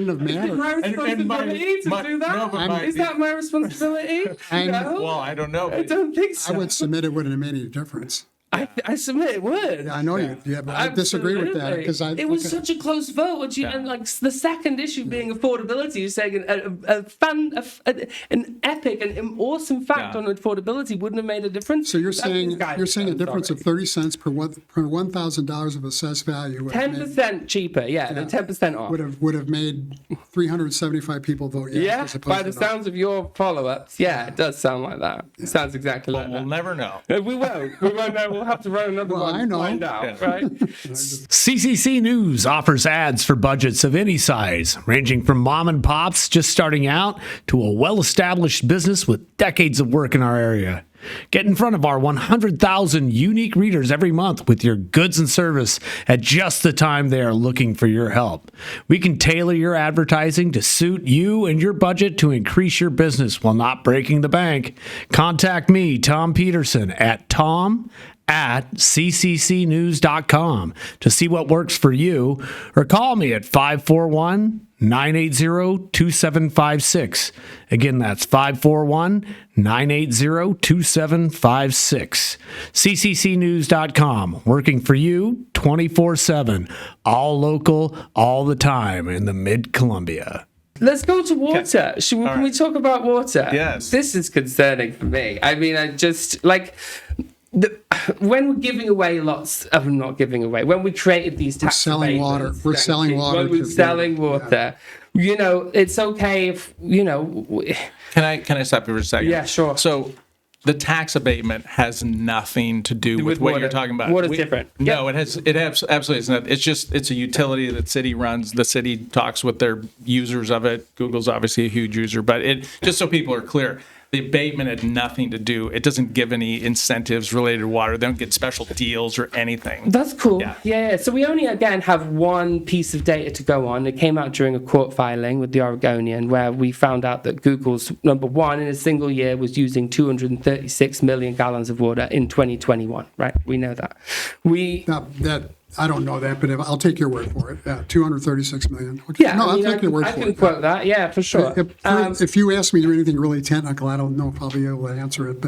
S1: have mattered.
S2: My responsibility to do that? Is that my responsibility? No?
S3: Well, I don't know.
S2: I don't think so.
S1: I would submit it wouldn't have made any difference.
S2: I submit it would.
S1: I know you. Yeah, but I disagree with that because
S2: it was such a close vote. And like the second issue being affordability, you're saying an epic and awesome fact on affordability wouldn't have made a difference.
S1: So you're saying a difference of 30 cents per $1,000 of assessed value.
S2: 10% cheaper, than 10% off.
S1: Would have made 375 people vote yes.
S2: Yeah,
S1: as opposed
S2: by
S1: to
S2: the
S1: no.
S2: sounds of your follow-ups, it does sound like that. It sounds exactly like
S3: We'll
S2: that.
S3: never know.
S2: We won't. We won't know. We'll have to run another one
S1: I
S2: to
S1: know.
S2: find out, right?
S4: CCC News offers ads for budgets of any size, ranging from mom and pops just starting out to a well-established business with decades of work in our area. Get in front of our 100,000 unique readers every month with your goods and service at just the time they are looking for your help. We can tailor your advertising to suit you and your budget to increase your business while not breaking the bank. Contact me, Tom Peterson, at tom@cccnews.com to see what works for you, or call me at 541 541-980-2756. Again, that's 541-980-2756. CCCNews.com, working for you 24/7, all local, all the time in the Mid-Columbia.
S2: Let's go to water. Can we talk about water?
S3: Yes.
S2: This is concerning for me. I mean, I just like when we're giving away lots of not giving away. When we created these tax
S1: selling water.
S2: abatements,
S1: We're selling water
S2: When we're
S1: to
S2: selling
S1: people.
S2: water. You know, it's okay if
S3: Can I stop you for a second?
S2: Yeah, sure.
S3: So the tax abatement has nothing to do with what
S2: water.
S3: you're talking about.
S2: Water's different.
S3: No, it absolutely is not. It's a utility that city runs. The city talks with their users of it. Google's obviously a huge user, but just so people are clear, the abatement had nothing to do. It doesn't give any incentives related to water. They don't get special deals or anything.
S2: That's cool.
S3: Yeah.
S2: Yeah. So we only, again, have one piece of data to go on. It came out during a court filing with the Oregonian, where we found out that Google's, number one, in a single year was using 236 million gallons of water in 2021, right? We know that.
S1: That I don't know that, but I'll take your word for it. 236 million. Okay.
S2: Yeah,
S1: No,
S2: I mean,
S1: I'll take your word
S2: I
S1: for
S2: can
S1: it.
S2: quote that. Yeah, for sure.
S1: If you ask me anything really technical, I don't know if I'll be able to answer it.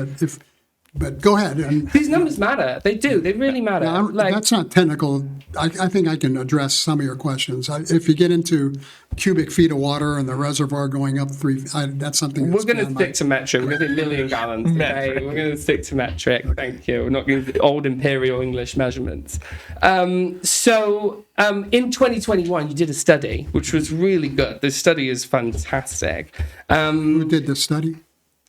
S1: But go ahead. And
S2: These numbers matter. They do. They really matter.
S1: that's not technical. I think I can address some of your questions. If you get into cubic feet of water and the reservoir going up that's something.
S2: We're going to stick to metric. We're going to say million gallons. Okay? We're going to stick to metric. Thank you. We're not going to old imperial English measurements. In 2021, you did a study, which was really good. This study is fantastic.
S1: Who did the study?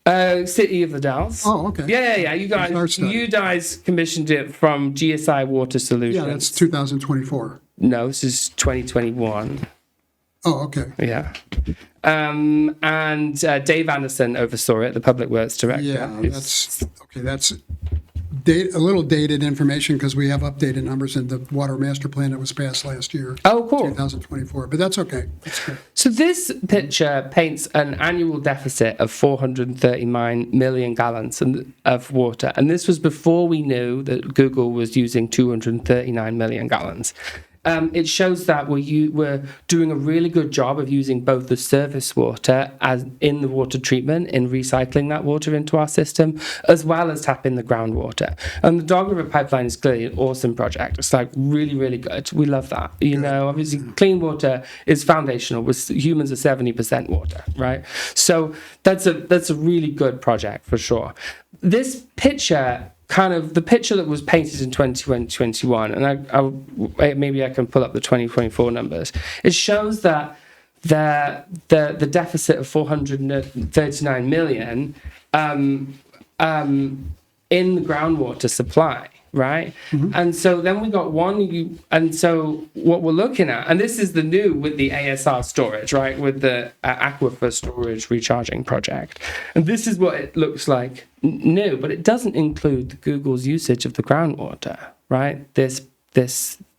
S2: City of the Dalles.
S1: Oh, okay.
S2: Yeah.
S1: That's our study.
S2: You guys commissioned it from GSI Water Solutions.
S1: Yeah, that's 2024.
S2: No, this is 2021.
S1: Oh, okay.
S2: Yeah. And Dave Anderson oversaw it, the Public Works Director.
S1: Yeah, that's okay. That's a little dated information because we have updated numbers in the water master plan that was passed last year.
S2: Oh, cool.
S1: 2024, but that's okay. That's good.
S2: So this picture paints an annual deficit of 439 million gallons of water. And this was before we knew that Google was using 239 million gallons. It shows that we're doing a really good job of using both the surface water as in the water treatment, in recycling that water into our system, as well as tapping the groundwater. And the Dog River Pipeline is clearly an awesome project. It's like really, really good. We love that. You know, obviously clean water is foundational. Humans are 70% water, right? So that's a really good project for sure. This picture, kind of the picture that was painted in 2021, and maybe I can pull up the 2024 numbers. It shows that the deficit of 439 million in the groundwater supply, right? Mm-hmm. And so then we got and so what we're looking at, and this is the new with the ASR storage, right, with the aquifer storage recharging project, and this is what it looks like new, but it doesn't include Google's usage of the groundwater, right? This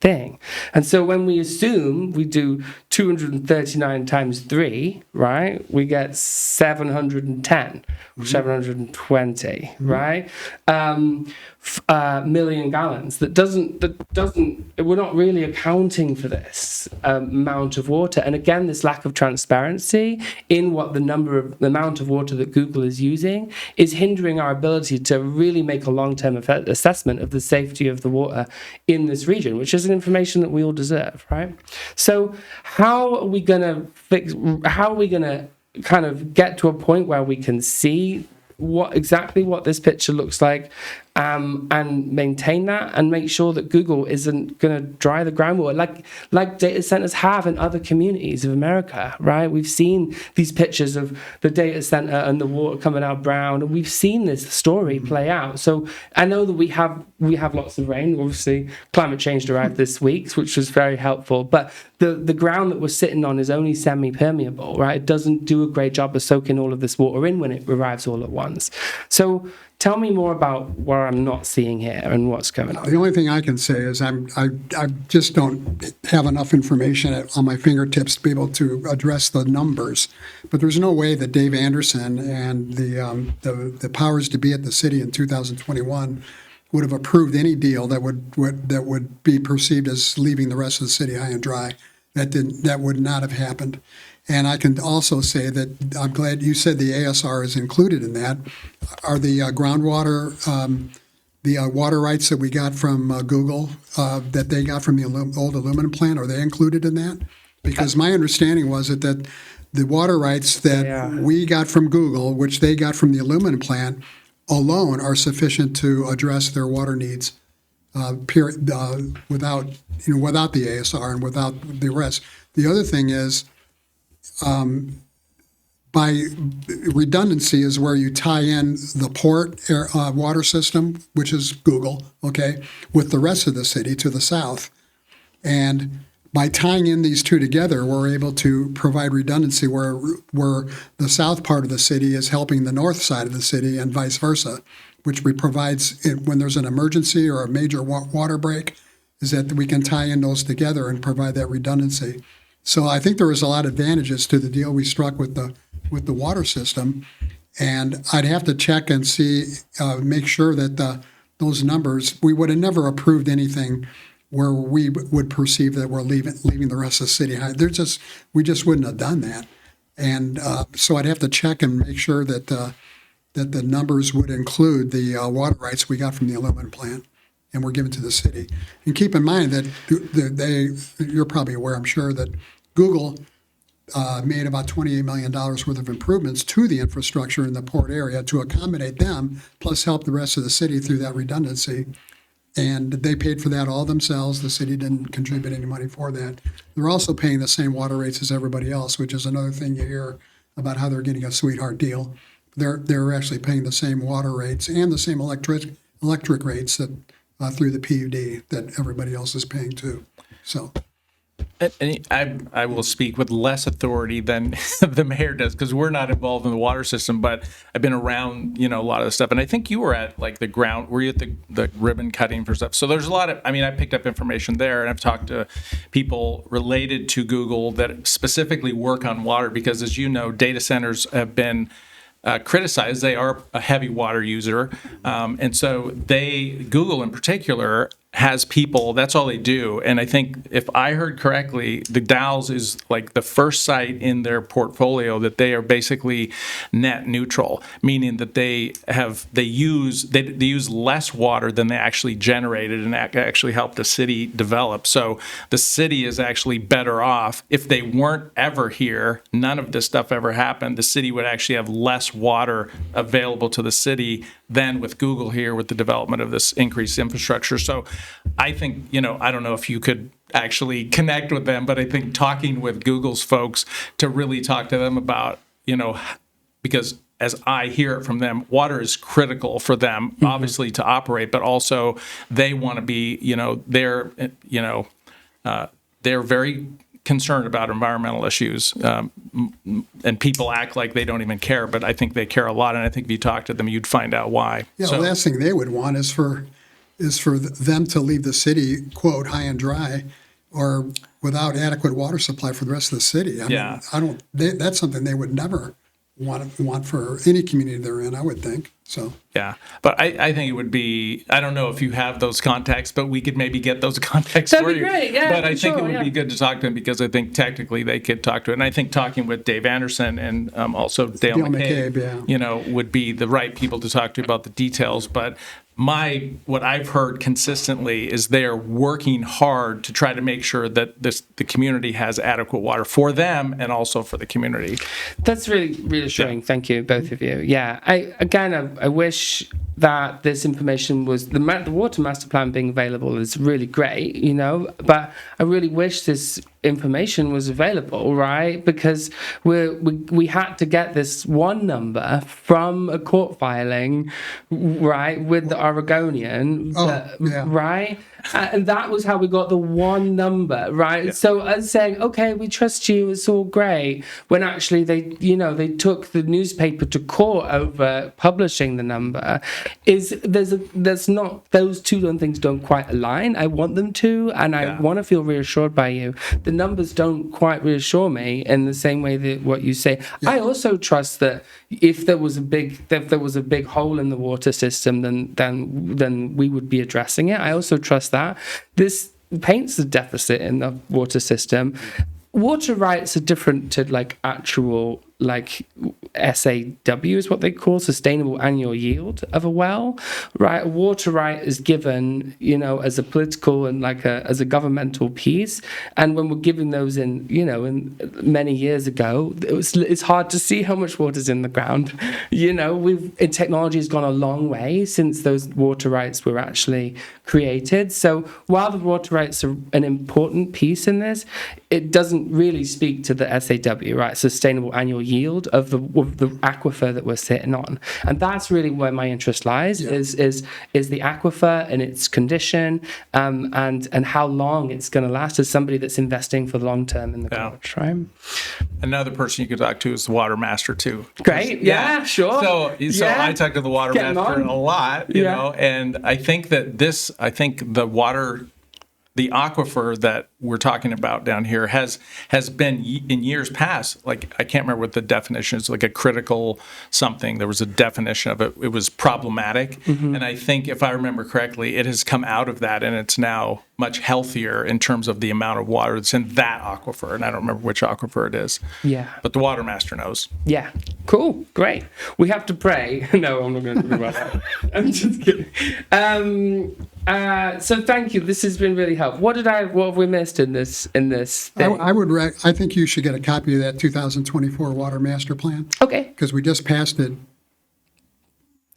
S2: thing. And so when we assume we do 239 times 3, right, we get 710 or 720, right? Million gallons. That doesn't, we're not really accounting for this amount of water. And again, this lack of transparency in what the amount of water that Google is using is hindering our ability to really make a long-term assessment of the safety of the water in this region, which is an information that we all deserve, right? So how are we going to kind of get to a point where we can see what this picture looks like, and maintain that and make sure that Google isn't going to dry the groundwater like data centers have in other communities of America, right? We've seen these pictures of the data center and the water coming out brown, and we've seen this story play out. So I know that we have lots of rain. Obviously, climate change arrived this week, which was very helpful, but the ground that we're sitting on is only semi-permeable, right? It doesn't do a great job of soaking all of this water in when it arrives all at once. So tell me more about what I'm not seeing here and what's going on.
S1: The only thing I can say is I just don't have enough information on my fingertips to be able to address the numbers. But there's no way that Dave Anderson and the powers to be at the city in 2021 would have approved any deal that would be perceived as leaving the rest of the city high and dry. That would not have happened. And I can also say that I'm glad you said the ASR is included in that. Are the groundwater, the water rights that we got from Google, that they got from the old aluminum plant, are they included in that? Because my understanding was that the water rights that we got from Google, which they got from the aluminum plant, alone are sufficient to address their water needs, without the ASR and without the rest. The other thing is, by redundancy is where you tie in the port water system, which is Google, okay, with the rest of the city to the south. And by tying in these two together, we're able to provide redundancy where the south part of the city is helping the north side of the city and vice versa, which provides, when there's an emergency or a major water break, is that we can tie in those together and provide that redundancy. So I think there was a lot of advantages to the deal we struck with the water system, and I'd have to check and see, make sure that those numbers, we would have never approved anything where we would perceive that we're leaving the rest of the city high. We just wouldn't have done that, and so I'd have to check and make sure that the numbers would include the water rights we got from the aluminum plant and were given to the city. And keep in mind that you're probably aware, I'm sure, that Google made about $28 million worth of improvements to the infrastructure in the port area to accommodate them, plus help the rest of the city through that redundancy. And they paid for that all themselves. The city didn't contribute any money for that. They're also paying the same water rates as everybody else, which is another thing you hear about how they're getting a sweetheart deal. They're actually paying the same water rates and the same electric rates that through the PUD that everybody else is paying too. So.
S3: And I will speak with less authority than the mayor does, because we're not involved in the water system, but I've been around, a lot of the stuff. And I think you were at were you at the ribbon cutting for stuff? So there's a lot of, I picked up information there, and I've talked to people related to Google that specifically work on water, because as you know, data centers have been criticized. They are a heavy water user. And so Google in particular, has people, that's all they do. And I think if I heard correctly, the Dalles is like the first site in their portfolio that they are basically net neutral, meaning that they use less water than they actually generated and actually helped the city develop. So the city is actually better off. If they weren't ever here, none of this stuff ever happened, the city would actually have less water available to the city than with Google here with the development of this increased infrastructure. So I think, I don't know if you could actually connect with them, but I think talking with Google's folks to really talk to them about, because as I hear it from them, water is critical for them, obviously, to operate, but also they want to be, they're very concerned about environmental issues, and people act like they don't even care, but I think they care a lot, and I think if you talk to them, you'd find out why.
S1: Yeah, the last thing they would want is for them to leave the city, quote, high and dry, or without adequate water supply for the rest of the city. That's something they would never want for any community they're in, I would think. So
S3: yeah, but I think it would be, I don't know if you have those contacts, but we could maybe get those contacts
S2: That'd
S3: for
S2: be
S3: you.
S2: Great. Yeah,
S3: but I think it would be good to talk to them, because I think technically they could talk to it. And I think talking with Dave Anderson and also Dale McCabe, would be the right people to talk to about the details. But what I've heard consistently is they're working hard to try to make sure that the community has adequate water for them and also for the community.
S2: That's really reassuring. Yeah. Thank you, both of you. Yeah, I wish that this information was, the water master plan being available is really great, but I really wish this information was available, right? Because we had to get this one number from a court filing, right, with the Oregonian, right? And that was how we got the one number, right? Yeah. So us saying, okay, we trust you, it's all great, when actually they took the newspaper to court over publishing the number, there's not, those two things don't quite align. I want them to, and I want to feel reassured by you. The numbers don't quite reassure me in the same way that what you say. Yeah. I also trust that if there was a big hole in the water system, then we would be addressing it. I also trust that paints the deficit in the water system. Water rights are different to like actual like SAW is what they call sustainable annual yield of a well, right? A water right is given, you know, as a political and like as a governmental piece. And when we're giving those in, you know, in many years ago, it's hard to see how much water's in the ground. You know, technology has gone a long way since those water rights were actually created. So while the water rights are an important piece in this, it doesn't really speak to the SAW, right? Sustainable annual yield of the aquifer that we're sitting on, and that's really where my interest lies. Is the aquifer and its condition, and how long it's going to last as somebody that's investing for the long term in the gorge, right?
S3: Another person you could talk to is the water master too.
S2: Great, yeah, sure.
S3: So
S2: Yeah.
S3: I talk to the water master a lot, you know, and I think that the aquifer that we're talking about down here has been in years past, like I can't remember what the definition is, like a critical something. There was a definition of it. It was problematic. And I think if I remember correctly, it has come out of that and it's now much healthier in terms of the amount of water that's in that aquifer. And I don't remember which aquifer it is.
S2: Yeah.
S3: But the water master knows.
S2: Yeah. Cool. Great. We have to pray. No, I'm not going to talk about that. I'm just kidding. So thank you. This has been really helpful. What have we missed in this thing?
S1: I think you should get a copy of that 2024 Water Master Plan,
S2: Okay.
S1: because we just passed it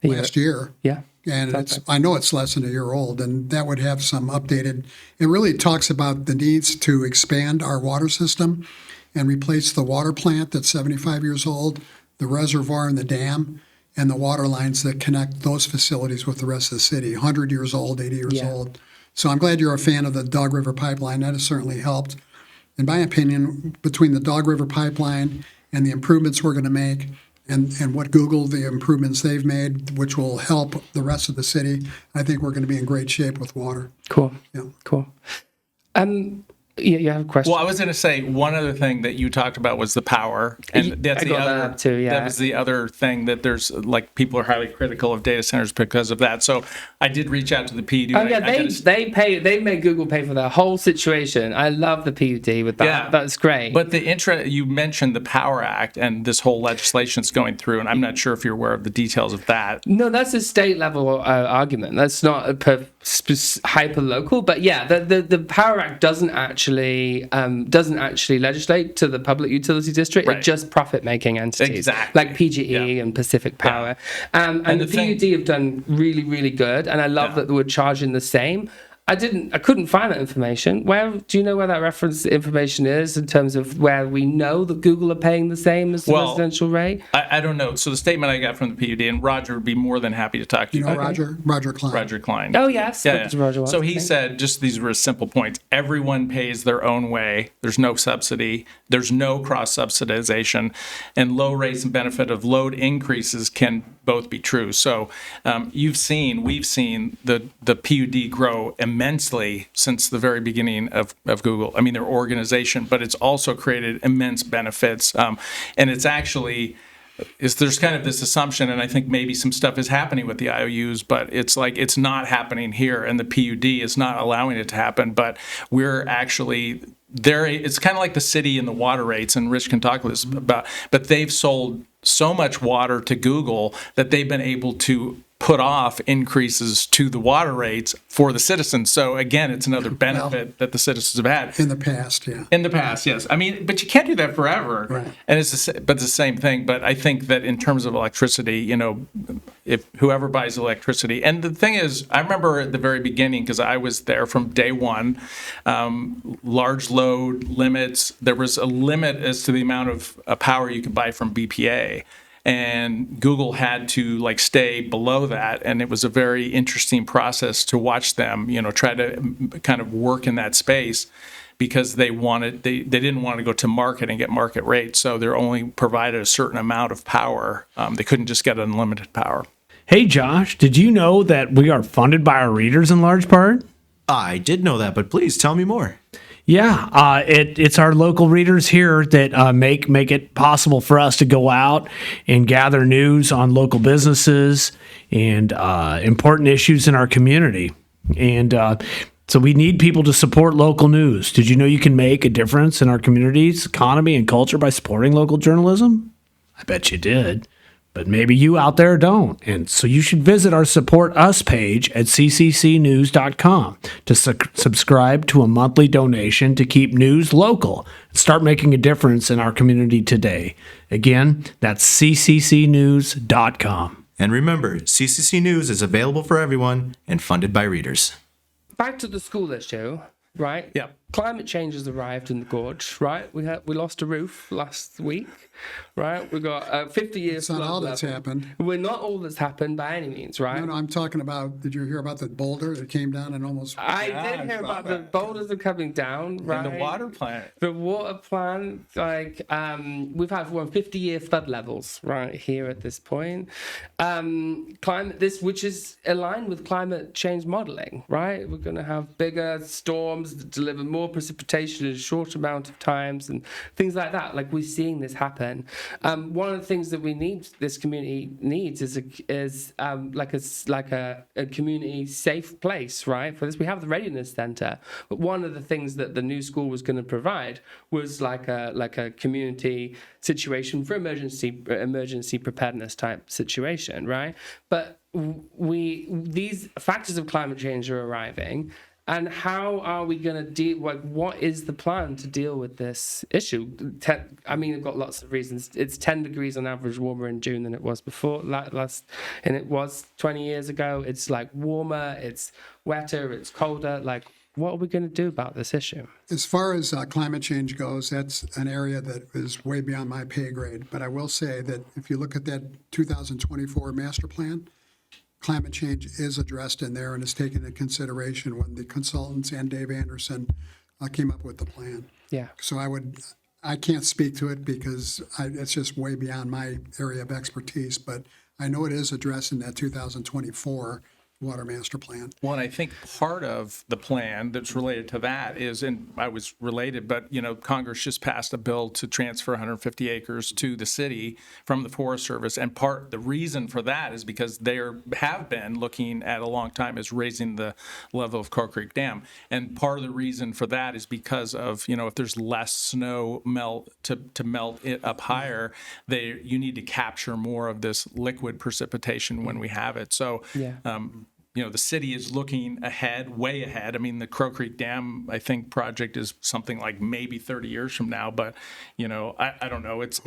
S1: last year.
S2: Yeah.
S1: And I know it's less than a year old, and that would have some updated. It really talks about the needs to expand our water system and replace the water plant that's 75 years old, the reservoir and the dam, and the water lines that connect those facilities with the rest of the city, 100 years old, 80 years old. So I'm glad you're a fan of the Dog River Pipeline. That has certainly helped. In my opinion, between the Dog River Pipeline and the improvements we're going to make, and what Google, the improvements they've made, which will help the rest of the city, I think we're going to be in great shape with water.
S2: Cool.
S1: Yeah.
S2: Cool. You have a question?
S3: Well, I was going to say one other thing that you talked about was the power, and that's
S2: I got that up too, yeah.
S3: That was the other thing that there's like people are highly critical of data centers because of that. So I did reach out to the PUD.
S2: Oh yeah, they made Google pay for the whole situation. I love the PUD with that.
S3: Yeah.
S2: That's great.
S3: But you mentioned the Power Act and this whole legislation is going through, and I'm not sure if you're aware of the details of that.
S2: No, that's a state level argument. That's not hyper local. But yeah, the Power Act doesn't actually legislate to the public utility district.
S3: Right.
S2: It's just profit making entities,
S3: Exactly.
S2: like PGE and Pacific Power. And the PUD have done really, really good. And I love that we're charging the same. I couldn't find that information. Do you know where that reference information is in terms of where we know that Google are paying the same as the residential rate?
S3: I don't know. So the statement I got from the PUD, and Roger would be more than happy to talk to you.
S1: You know Roger Klein.
S3: Roger Klein.
S2: Oh yes.
S3: Yeah.
S2: Roger
S3: So he said, just these were simple points. Everyone pays their own way. There's no subsidy. There's no cross-subsidization. And low rates and benefit of load increases can both be true. So we've seen the PUD grow immensely since the very beginning of Google. I mean, their organization, but it's also created immense benefits. And it's actually... there's kind of this assumption, and I think maybe some stuff is happening with the IOUs, but it's like it's not happening here, and the PUD is not allowing it to happen. But we're actually there. It's kind of like the city and the water rates, and Rich can talk this about. But they've sold so much water to Google that they've been able to put off increases to the water rates for the citizens. So again, it's another benefit that the citizens have had.
S1: In the past, yeah.
S3: In the past, yes. I mean, but you can't do that forever.
S1: Right.
S3: And it's the same thing. But I think that in terms of electricity, you know, if whoever buys electricity, and the thing is, I remember at the very beginning, because I was there from day one, large load limits. There was a limit as to the amount of power you could buy from BPA. And Google had to like stay below that, and it was a very interesting process to watch them, you know, try to kind of work in that space, because they didn't want to go to market and get market rates, so they're only provided a certain amount of power. They couldn't just get unlimited power.
S4: Hey, Josh, did you know that we are funded by our readers in large part?
S5: I did know that, but please tell me more.
S4: Yeah, it's our local readers here that make it possible for us to go out and gather news on local businesses and important issues in our community. And So we need people to support local news. Did you know you can make a difference in our community's economy and culture by supporting local journalism? I bet you did. But maybe you out there don't. And so you should visit our Support Us page at CCCNews.com to subscribe to a monthly donation to keep news local and start making a difference in our community today. Again, that's CCCNews.com.
S5: And remember, CCC News is available for everyone and funded by readers.
S2: Back to the school issue, right?
S3: Yeah.
S2: Climate change has arrived in the gorge, right? We lost a roof last week, right? We got a 50-year
S1: It's not all that's happened.
S2: We're not all that's happened by any means, right?
S1: No, I'm talking about, did you hear about the boulder that came down and almost,
S2: I did hear about the boulders are coming down, right?
S3: And the water plant.
S2: The water plant, like, we've had 50-year flood levels right here at this point. Which is aligned with climate change modeling, right? We're going to have bigger storms that deliver more precipitation in a short amount of times and things like that. Like, we're seeing this happen. One of the things that this community needs is a community safe place, right? For this, we have the readiness center, but one of the things that the new school was going to provide was like a community situation for emergency preparedness type situation, right? But these factors of climate change are arriving. And how are we going to deal? Like, what is the plan to deal with this issue? I've got lots of reasons. It's 10 degrees on average warmer in June than it was before and it was 20 years ago. It's like warmer, it's wetter, it's colder. Like, what are we going to do about this issue?
S1: as far as climate change goes, that's an area that is way beyond my pay grade. But I will say that if you look at that 2024 master plan, climate change is addressed in there and is taken into consideration when the consultants and Dave Anderson came up with the plan.
S2: Yeah.
S1: So I can't speak to it because it's just way beyond my area of expertise, but I know it is addressed in that 2024 Water Master Plan.
S3: Well, and I think part of the plan that's related to that is, and I was related, but, Congress just passed a bill to transfer 150 acres to the city from the Forest Service. And the reason for that is because they have been looking at a long time is raising the level of Crow Creek Dam. And part of the reason for that is because of, if there's less snow melt to melt it up higher, you need to capture more of this liquid precipitation when we have it. So,
S2: Yeah.
S3: the city is looking ahead, way ahead. I mean, the Crow Creek Dam, I think, project is something like maybe 30 years from now. But, I don't know. It's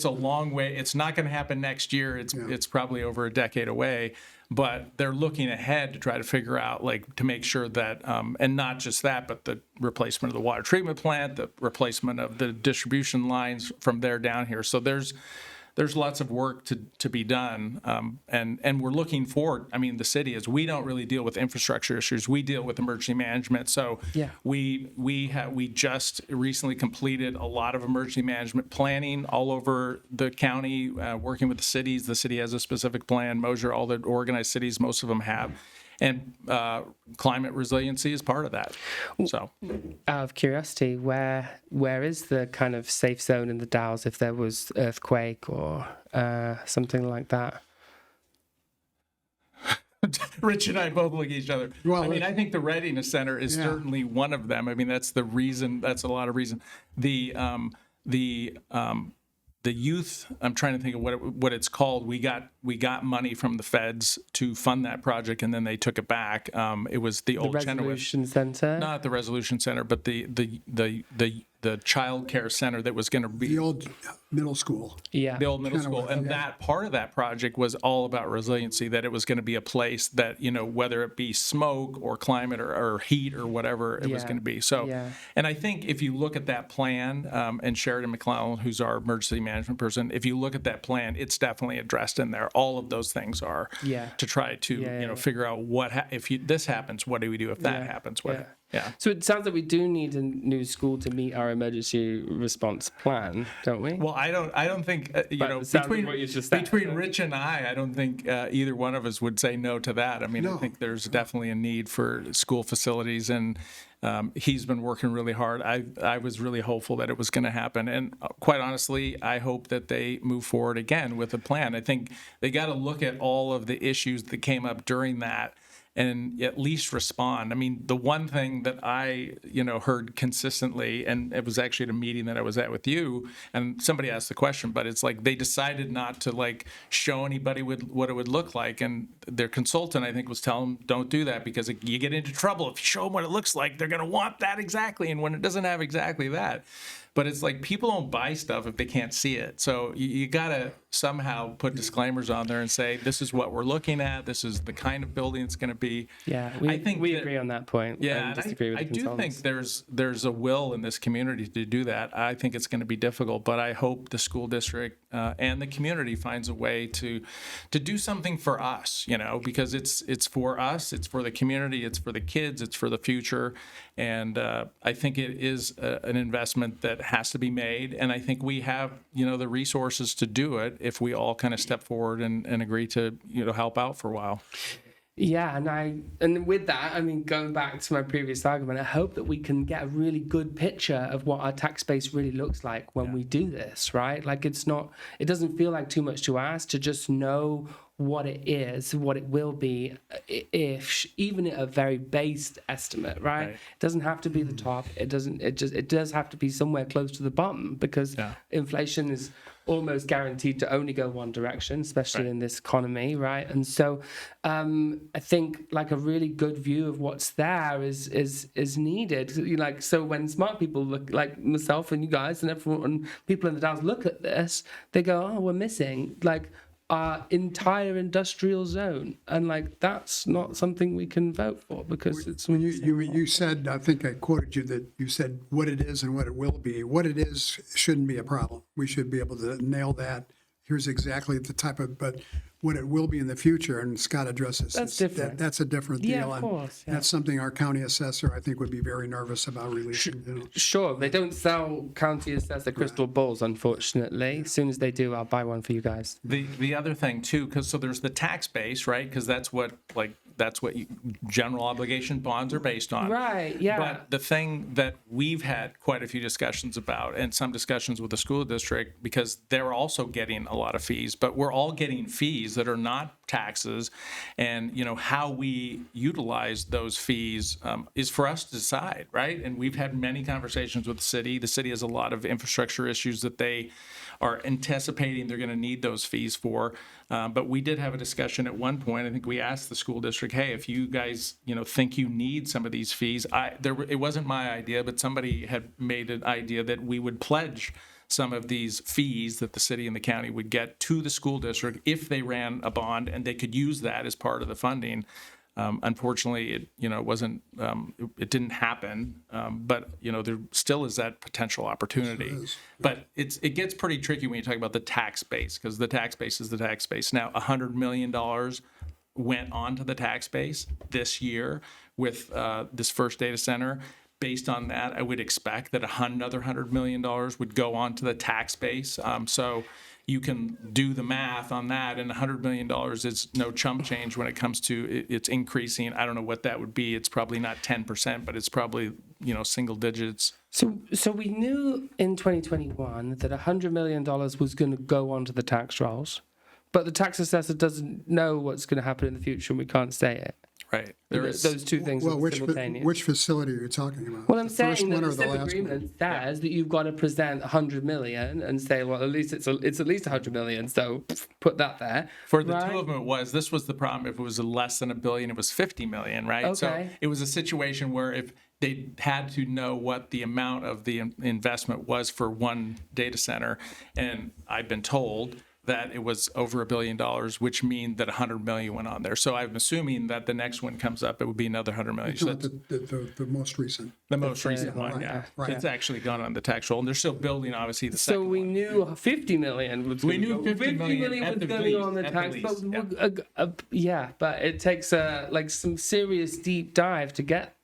S3: a long way. It's not going to happen next year. It's probably over a decade away. But they're looking ahead to try to figure out, to make sure that, and not just that, but the replacement of the water treatment plant, the replacement of the distribution lines from there down here. So there's lots of work to be done, and we're looking forward. I mean, the city is. We don't really deal with infrastructure issues. We deal with emergency management. So
S2: Yeah.
S3: we just recently completed a lot of emergency management planning all over the county, working with the cities. The city has a specific plan. Mosier, all the organized cities, most of them have. And climate resiliency is part of that. So,
S2: Out of curiosity, where is the kind of safe zone in the Dalles if there was earthquake or something like that?
S3: Rich and I both look at each other.
S1: Well,
S3: I think the Readiness Center is certainly one of them. I mean, that's the reason. That's a lot of reason. The youth, I'm trying to think of what it's called. We got money from the feds to fund that project, and then they took it back. It was the old
S2: Resolution Center?
S3: not the Resolution Center, but the child care center that was going to be
S1: The old middle school.
S2: Yeah.
S3: the old middle school. And that part of that project was all about resiliency, that it was going to be a place that, whether it be smoke or climate or heat or whatever it was
S2: Yeah.
S3: going to be. So,
S2: Yeah.
S3: and I think if you look at that plan, and Sheridan McClellan, who's our emergency management person, if you look at that plan, it's definitely addressed in there. All of those things are
S2: Yeah.
S3: to try to, figure out if this happens, what do we do? If that happens, what? Yeah.
S2: So it sounds like we do need a new school to meet our emergency response plan, don't we?
S3: Well, I don't think
S2: it sounds like
S3: between
S2: what you just said.
S3: Rich and I don't think either one of us would say no to that. I mean,
S1: No.
S3: I think there's definitely a need for school facilities, and he's been working really hard. I was really hopeful that it was going to happen, and quite honestly, I hope that they move forward again with a plan. I think they got to look at all of the issues that came up during that. and at least respond. I mean, the one thing that I, heard consistently, and it was actually at a meeting that I was at with you, and somebody asked the question, but it's like they decided not to like show anybody what it would look like. And their consultant, I think, was telling them, don't do that because you get into trouble. If you show them what it looks like, they're going to want that exactly. And when it doesn't have exactly that, but it's like people don't buy stuff if they can't see it. So you got to somehow put disclaimers on there and say, this is what we're looking at. This is the kind of building it's going to be.
S2: Yeah,
S3: I think
S2: we agree on that point.
S3: Yeah,
S2: and disagree with
S3: I
S2: the
S3: do think
S2: consultants.
S3: there's a will in this community to do that. I think it's going to be difficult, but I hope the school district and the community finds a way to do something for us, because it's for us, it's for the community, it's for the kids, it's for the future. And I think it is an investment that has to be made. And I think we have, the resources to do it if we all kind of step forward and agree to, help out for a while.
S2: Yeah, and with that, I mean, going back to my previous argument, I hope that we can get a really good picture of what our tax base really looks like when we do this, right? Like it doesn't feel like too much to ask to just know what it is, what it will be, if even at a very based estimate, right? It doesn't have to be the top. It does have to be somewhere close to the bottom because inflation is almost guaranteed to only go one direction, especially in this economy, right? And so I think like a really good view of what's there is needed. So when smart people look like myself and you guys and everyone and people in the Dalles look at this, they go, oh, we're missing like our entire industrial zone, and like that's not something we can vote for because it's
S1: When you said, I think I quoted you, that you said what it is and what it will be. What it is shouldn't be a problem. We should be able to nail that. Here's exactly the type of, but what it will be in the future, and Scott addresses
S2: That's
S1: this,
S2: different.
S1: that's a different deal.
S2: Yeah, of
S1: and
S2: course, yeah.
S1: That's something our county assessor, I think, would be very nervous about releasing.
S2: Sure, they don't sell county assessor crystal balls, unfortunately. As soon as they do, I'll buy one for you guys.
S3: The other thing too, because so there's the tax base, right? Because that's what general obligation bonds are based on.
S2: Right, yeah.
S3: But the thing that we've had quite a few discussions about, and some discussions with the school district, because they're also getting a lot of fees, but we're all getting fees that are not taxes, and how we utilize those fees is for us to decide, right? And we've had many conversations with the city. The city has a lot of infrastructure issues that they are anticipating they're going to need those fees for. But we did have a discussion at one point. I think we asked the school district, hey, if you guys, think you need some of these fees, it wasn't my idea, but somebody had made an idea that we would pledge some of these fees that the city and the county would get to the school district if they ran a bond, and they could use that as part of the funding. Unfortunately, it wasn't. It didn't happen. But there still is that potential opportunity. But it gets pretty tricky when you talk about the tax base, because the tax base is the tax base. Now, $100 million went onto the tax base this year with this first data center. Based on that, I would expect that another $100 million would go onto the tax base. So you can do the math on that, and $100 million is no chump change when it comes to it's increasing. I don't know what that would be. It's probably not 10%, but it's probably single digits.
S2: So we knew in 2021 that $100 million was going to go onto the tax rolls, but the tax assessor doesn't know what's going to happen in the future, and we can't say it.
S3: Right.
S2: Those two things
S1: Well,
S2: are simultaneous.
S1: which facility are you talking about?
S2: Well, I'm
S1: The first
S2: saying that
S1: one
S2: the
S1: or the
S2: SIP
S1: last one?
S2: agreement says that you've got to present 100 million and say, well, at least it's at least 100 million. So put that there.
S3: For the
S2: right?
S3: two of them, this was the problem. If it was less than $1 billion, it was 50 million, right? So
S2: Okay.
S3: it was a situation where if they had to know what the amount of the investment was for one data center, and I've been told that it was over $1 billion, which means that 100 million went on there. So I'm assuming that the next one comes up, it would be another 100 million. So
S1: Not
S3: that's
S1: the most recent.
S3: the most recent one,
S1: right,
S3: yeah.
S1: right.
S3: It's actually gone on the tax roll, and they're still building, obviously, the
S2: So
S3: second
S2: we
S3: one.
S2: knew 50 million was
S3: We
S2: going to
S3: knew
S2: go.
S3: 50 million at
S2: was
S3: the
S2: going to go on the
S3: least,
S2: tax.
S3: at the
S2: But yeah, but it takes like some serious deep dive to get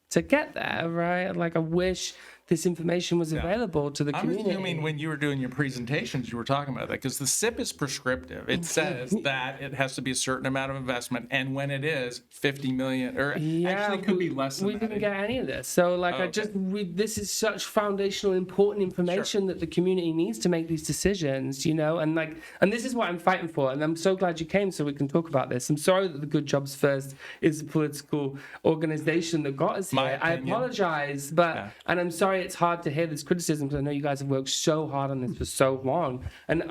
S2: there, right? Like I wish this information was available to the
S3: I'm
S2: community.
S3: assuming when you were doing your presentations, you were talking about that because the SIP is prescriptive. It says that it has to be a certain amount of investment, and when it is 50 million, or actually it could be less than
S2: we
S3: that.
S2: didn't get any of this. So like this is such foundational, important information that the community needs to make these decisions, you know, and this is what I'm fighting for. And I'm so glad you came so we can talk about this. I'm sorry that the Good Jobs First is a political organization that got us here. I apologize, but and I'm sorry it's hard to hear this criticism because I know you guys have worked so hard on this for so long. And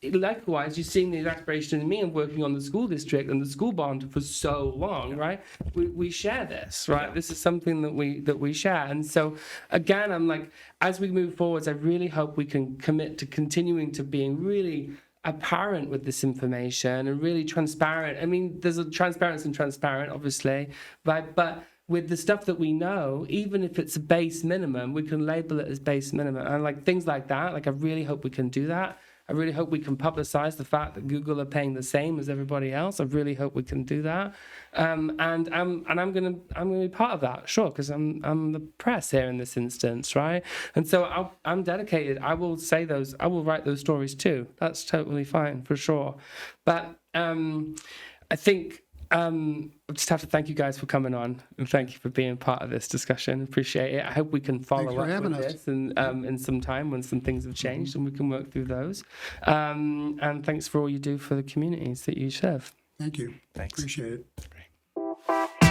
S2: likewise, you're seeing the exasperation in me of working on the school district and the school bond for so long, right? We share this, right? This is something that we share. And so again, I'm like, as we move forwards, I really hope we can commit to continuing to being really apparent with this information and really transparent. I mean, there's a transparency and transparent, obviously, right? But with the stuff that we know, even if it's a base minimum, we can label it as base minimum. And like things like that, like I really hope we can do that. I really hope we can publicize the fact that Google are paying the same as everybody else. I really hope we can do that. And I'm gonna be part of that, sure, because I'm the press here in this instance, right? And so I'm dedicated. I will write those stories too. That's totally fine for sure. But I think I just have to thank you guys for coming on and thank you for being part of this discussion. Appreciate it. I hope we can follow up with this and in some time when some things have changed and we can work through those. And thanks for all you do for the communities that you serve.
S1: Thank you.
S3: Thanks.
S1: Appreciate it.
S3: Great.